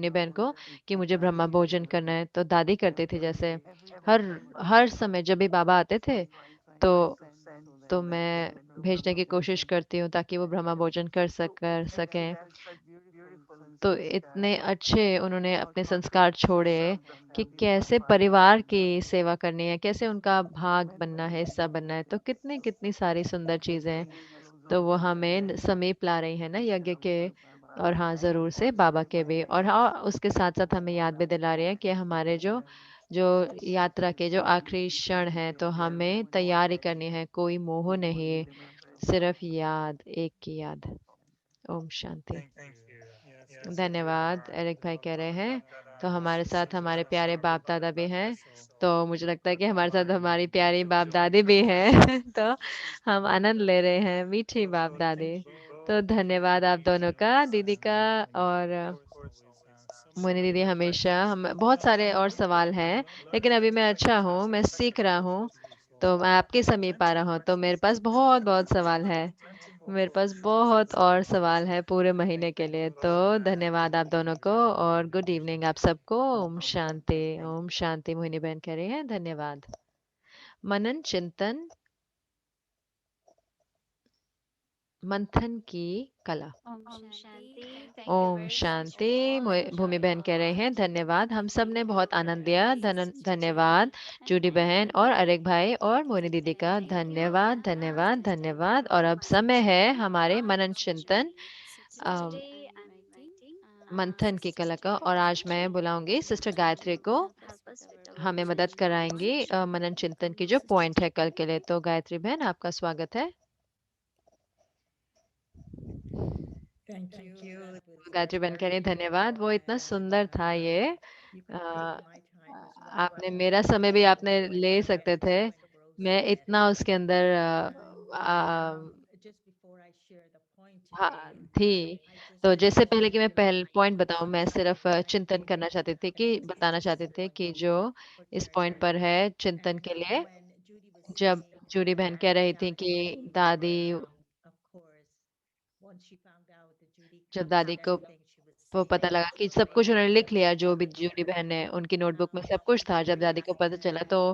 Speaker 2: बहन को कि मुझे ब्रह्मा भोजन करना है, तो दादी करती थी जैसे हर हर समय जब भी बाबा आते थे, तो मैं भेजने की कोशिश करती हूँ ताकि वो ब्रह्मा भोजन कर सकें। तो इतने अच्छे उन्होंने अपने संस्कार छोड़े कि कैसे परिवार की सेवा करनी है, कैसे उनका भाग बनना है, हिस्सा बनना है, तो कितनी कितनी सारी सुंदर चीजें हैं। तो वो हमें समीप ला रही है ना यज्ञ के, और हाँ जरूर से बाबा के भी, और हाँ उसके साथ साथ हमें याद भी दिला रही है कि हमारे जो जो यात्रा के जो आखिरी क्षण है, तो हमें तैयारी करनी है, कोई मोह नहीं, सिर्फ याद, एक की याद। ओम शांति। धन्यवाद। एरिक भाई कह रहे हैं तो हमारे साथ हमारे प्यारे बाप दादा भी हैं, तो मुझे लगता है कि हमारे साथ हमारी प्यारी बाप दादी भी हैं तो हम आनंद ले रहे हैं, मीठी बाप दादी। तो धन्यवाद आप दोनों का, दीदी का और मोनी दीदी। हमेशा हम बहुत सारे और सवाल हैं, लेकिन अभी मैं अच्छा हूँ, मैं सीख रहा हूँ, तो मैं आपके समीप आ रहा हूँ, तो मेरे पास बहुत बहुत सवाल है, मेरे पास बहुत और सवाल है पूरे महीने के लिए। तो धन्यवाद आप दोनों को, और गुड इवनिंग आप सबको। ओम शांति। ओम शांति। मोहिनी बहन कह रही हैं धन्यवाद। मनन चिंतन मंथन की कला।
Speaker 3: ओम शांति। थैंक यू
Speaker 2: ओम
Speaker 3: वेरी मच
Speaker 2: शांति।
Speaker 3: फॉर
Speaker 2: भूमि बहन कह रहे हैं धन्यवाद, हम सब ने बहुत आनंद लिया। धन्यवाद जूडी बहन और अरेक भाई और मोनी दीदी का धन्यवाद, धन्यवाद, धन्यवाद। और अब समय है हमारे मनन चिंतन अम, मंथन की कला का, और आज मैं बुलाऊंगी सिस्टर गायत्री को, हमें मदद कराएंगी मनन चिंतन की जो पॉइंट है कल के लिए। तो गायत्री बहन आपका स्वागत है। गायत्री बहन कह रही हैं, धन्यवाद, वो इतना सुंदर था ये। अ, आपने मेरा समय भी आपने ले सकते थे, मैं इतना उसके अंदर हाँ थी। तो जैसे पहले कि मैं पहले पॉइंट बताऊं, मैं सिर्फ चिंतन करना चाहती थी कि बताना चाहते थे कि जो इस पॉइंट पर है चिंतन के लिए, जब जूडी बहन कह रही थी कि दादी, जब दादी को वो पता लगा कि सब कुछ उन्होंने लिख लिया, जो भी जूडी बहन ने उनकी नोटबुक में सब कुछ था, जब दादी को पता चला तो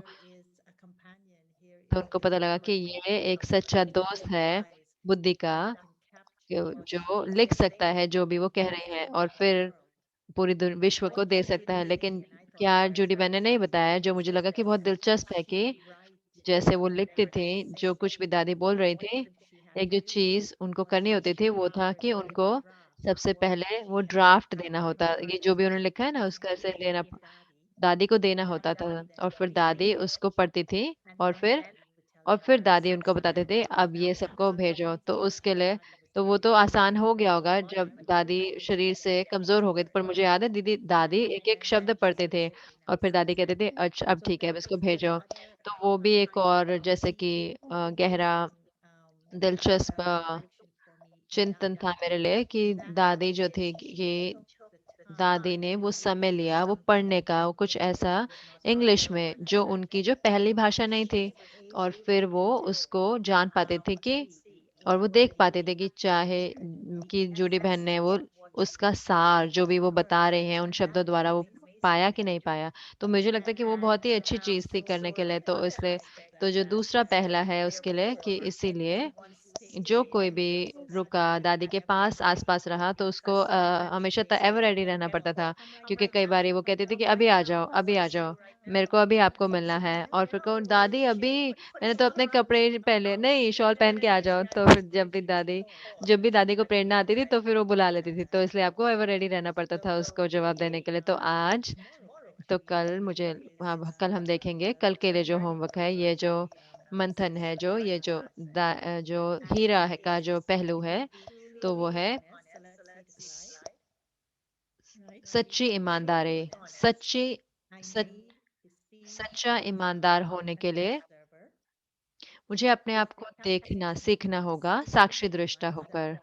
Speaker 2: उनको पता लगा कि ये एक सच्चा दोस्त है बुद्धि का, जो लिख सकता है जो भी वो कह रहे हैं, और फिर पूरी विश्व को दे सकता है। लेकिन क्या जूडी बहन ने नहीं बताया, जो मुझे लगा कि बहुत दिलचस्प है, कि जैसे वो लिखती थी जो कुछ भी दादी बोल रही थी, एक जो चीज उनको करनी होती थी वो था कि उनको सबसे पहले वो ड्राफ्ट देना होता, ये जो भी उन्होंने लिखा है ना उसका से लेना दादी को देना होता था, और फिर दादी उसको पढ़ती थी, और फिर और फिर दादी उनको बताते थे, अब ये सबको भेजो। तो उसके लिए तो वो तो आसान हो गया होगा जब दादी शरीर से कमज़ोर हो गई। पर मुझे याद है दादी एक-एक शब्द पढ़ते थे और फिर दादी कहते थे, अच्छा अब ठीक है, अब इसको भेजो। तो वो भी एक और जैसे कि गहरा दिलचस्प चिंतन था मेरे लिए कि दादी जो थी कि दादी ने वो समय लिया वो पढ़ने का, वो कुछ ऐसा इंग्लिश में जो उनकी जो पहली भाषा नहीं थी, और फिर वो उसको जान पाते थे कि और वो देख पाते थे कि चाहे कि जूडी बहन ने वो उसका सार जो भी वो बता रहे हैं उन शब्दों द्वारा वो पाया कि नहीं पाया। तो मुझे लगता है कि वो बहुत ही अच्छी चीज़ थी करने के लिए। तो इसलिए तो जो दूसरा पहला है उसके लिए कि इसीलिए जो कोई भी रुका, दादी के पास आस-पास रहा तो उसको हमेशा एवर रेडी रहना पड़ता था। क्योंकि कई बारी वो कहती थी कि अभी आ जाओ, अभी आ जाओ, मेरे को अभी आपको मिलना है। और फिर कहूँ दादी अभी मैंने तो अपने कपड़े पहले नहीं शॉल पहन के आ जाओ। तो फिर जब भी दादी को प्रेरणा आती थी तो फिर वो बुला लेती थी। तो इसलिए आपको एवर रेडी रहना पड़ता था उसको जवाब देने के लिए। तो आज तो कल मुझे हाँ, कल हम देखेंगे कल के लिए जो होमवर्क है, ये जो मंथन है, जो हीरा है का जो पहलू है, तो वो है स- सच्ची ईमानदारी। सच्ची सच सच्चा ईमानदार होने के लिए मुझे अपने आप को देखना सीखना होगा साक्षी दृष्टा होकर।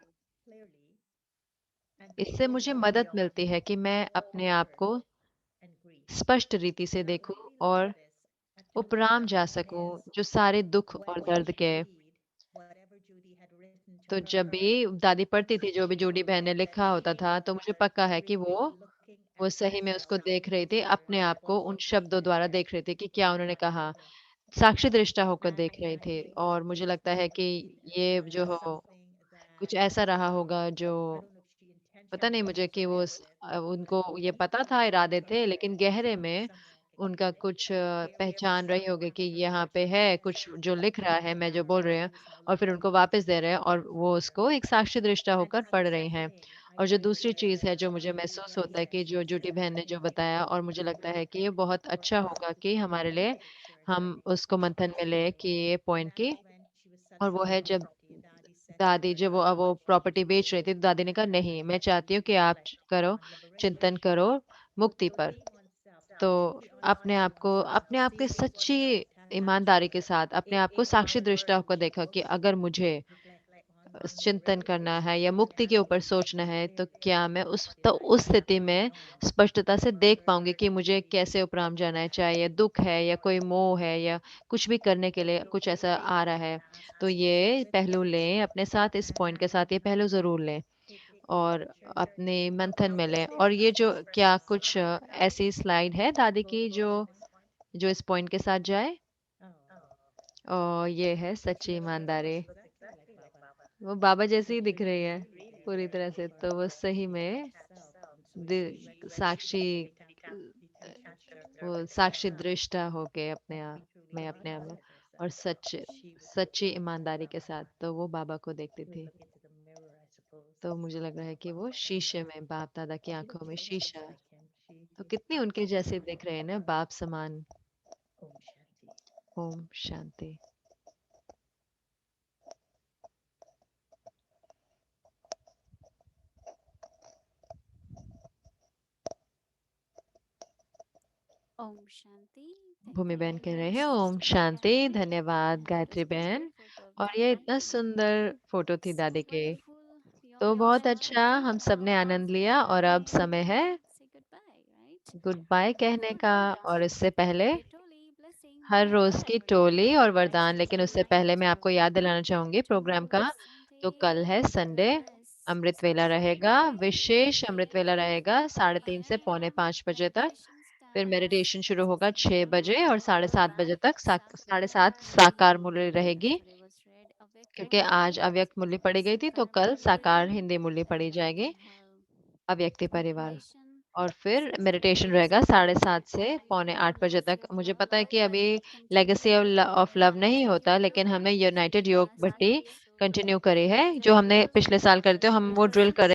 Speaker 2: इससे मुझे मदद मिलती है कि मैं अपने आप को स्पष्ट रीति से देखूं और उपराम जा सकूं जो सारे दुख और दर्द के। तो जब भी दादी पढ़ती थी जो भी जूडी बहन ने लिखा होता था तो मुझे पक्का है कि वो सही में उसको देख रही थी, अपने आप को उन शब्दों द्वारा देख रही थी कि क्या उन्होंने कहा, साक्षी दृष्टा होकर देख रही थी। और मुझे लगता है कि ये जो हो कुछ ऐसा रहा होगा जो पता नहीं मुझे कि उनको ये पता था इरादे थे, लेकिन गहरे में उनका कुछ पहचान रही होगी कि यहाँ पे है कुछ जो लिख रहा है, मैं जो बोल रही हूँ, और फिर उनको वापस दे रहे हैं और वो उसको एक साक्षी दृष्टा होकर पढ़ रही हैं। और जो दूसरी चीज़ है जो मुझे महसूस होता है कि जो जूटी बहन ने जो बताया, और मुझे लगता है कि ये बहुत अच्छा होगा कि हमारे लिए हम उसको मंथन में ले कि ये पॉइंट की, और वो है जब दादी जब वो प्रॉपर्टी बेच रही थी तो दादी ने कहा नहीं, मैं चाहती हूँ कि आप चिंतन करो मुक्ति पर। तो अपने आप के सच्ची ईमानदारी के साथ अपने आप को साक्षी दृष्टा होकर देखा कि अगर मुझे चिंतन करना है या मुक्ति के ऊपर सोचना है तो क्या मैं उस स्थिति में स्पष्टता से देख पाऊंगी कि मुझे कैसे उपराम जाना है, चाहे ये दुख है या कोई मोह है या कुछ भी करने के लिए कुछ ऐसा आ रहा है। तो ये पहलू लें अपने साथ, इस पॉइंट के साथ ये पहलू जरूर लें और अपने मंथन में लें। और ये जो क्या कुछ ऐसी स्लाइड है दादी की जो जो इस पॉइंट के साथ जाए, और ये है सच्ची ईमानदारी। वो बाबा जैसी ही दिख रही है पूरी तरह से। तो वो सही में साक्षी वो साक्षी दृष्टा होके अपने आप में और सच्ची ईमानदारी के साथ तो वो बाबा को देखती थी। तो मुझे लग रहा है कि वो शीशे में बाप दादा की आंखों में शीशा, तो कितनी उनके जैसे दिख रहे हैं ना, बाप समान। ओम शांति।
Speaker 3: ओम शांति।
Speaker 2: भूमि
Speaker 3: थैंक
Speaker 2: बहन
Speaker 3: यू
Speaker 2: कह रहे हैं
Speaker 3: सिस्टर
Speaker 2: ओम शांति,
Speaker 3: अंजलि
Speaker 2: धन्यवाद
Speaker 3: एंड दिस
Speaker 2: गायत्री बहन।
Speaker 3: ब्यूटीफुल फोटो ऑफ
Speaker 2: और ये
Speaker 3: बाबा,
Speaker 2: इतना सुंदर फोटो थी
Speaker 3: सो
Speaker 2: दादी के।
Speaker 3: वंडरफुल। वी
Speaker 2: तो
Speaker 3: ऑल
Speaker 2: बहुत
Speaker 3: एंजॉयड
Speaker 2: अच्छा, हम
Speaker 3: इट
Speaker 2: सब ने
Speaker 3: और
Speaker 2: आनंद लिया और अब
Speaker 3: we
Speaker 2: समय है
Speaker 3: say goodbye, right?
Speaker 2: Goodbye कहने
Speaker 3: Before
Speaker 2: का।
Speaker 3: that,
Speaker 2: और इससे पहले
Speaker 3: Monday Toli blessing
Speaker 2: हर
Speaker 3: Monday
Speaker 2: रोज की टोली
Speaker 3: वरदान
Speaker 2: और वरदान,
Speaker 3: blessings
Speaker 2: लेकिन
Speaker 3: to
Speaker 2: उससे
Speaker 3: you
Speaker 2: पहले मैं आपको
Speaker 3: too.
Speaker 2: याद दिलाना चाहूंगी प्रोग्राम
Speaker 3: Tomorrow
Speaker 2: का।
Speaker 3: is
Speaker 2: तो कल है
Speaker 3: Sunday. God
Speaker 2: Sunday,
Speaker 3: bless.
Speaker 2: अमृत वेला
Speaker 3: So
Speaker 2: रहेगा,
Speaker 3: Friday
Speaker 2: विशेष अमृत वेला
Speaker 3: we
Speaker 2: रहेगा 3:30 से पौने 5 बजे तक।
Speaker 3: meditation
Speaker 2: फिर मेडिटेशन
Speaker 3: starts
Speaker 2: शुरू होगा 6
Speaker 3: from
Speaker 2: बजे और 7:30 बजे तक, साढ़े सात
Speaker 3: Sakar
Speaker 2: साकार
Speaker 3: Hindi.
Speaker 2: मूल्य रहेगी।
Speaker 3: Yesterday was read Avyakt
Speaker 2: क्योंकि आज
Speaker 3: Parivar.
Speaker 2: अव्यक्त मूल्य पढ़ी गई थी तो कल
Speaker 3: Sakar
Speaker 2: साकार
Speaker 3: Murli.
Speaker 2: हिंदी मूल्य पढ़ी जाएगी,
Speaker 3: We have
Speaker 2: अव्यक्ति परिवार।
Speaker 3: meditation
Speaker 2: और फिर
Speaker 3: 6
Speaker 2: मेडिटेशन
Speaker 3: a.m.
Speaker 2: रहेगा
Speaker 3: Sunday.
Speaker 2: 7:30 से पौने 8 बजे तक।
Speaker 3: Legacy of
Speaker 2: मुझे पता
Speaker 3: Love
Speaker 2: है कि अभी
Speaker 3: that
Speaker 2: legacy
Speaker 3: continued
Speaker 2: of love नहीं होता,
Speaker 3: yesterday
Speaker 2: लेकिन हमने यूनाइटेड योग
Speaker 3: last
Speaker 2: भट्टी
Speaker 3: week. So
Speaker 2: कंटिन्यू करी है, जो
Speaker 3: thank
Speaker 2: हमने
Speaker 3: you
Speaker 2: पिछले साल करते हो, हम वो ड्रिल
Speaker 3: sisters.
Speaker 2: करें।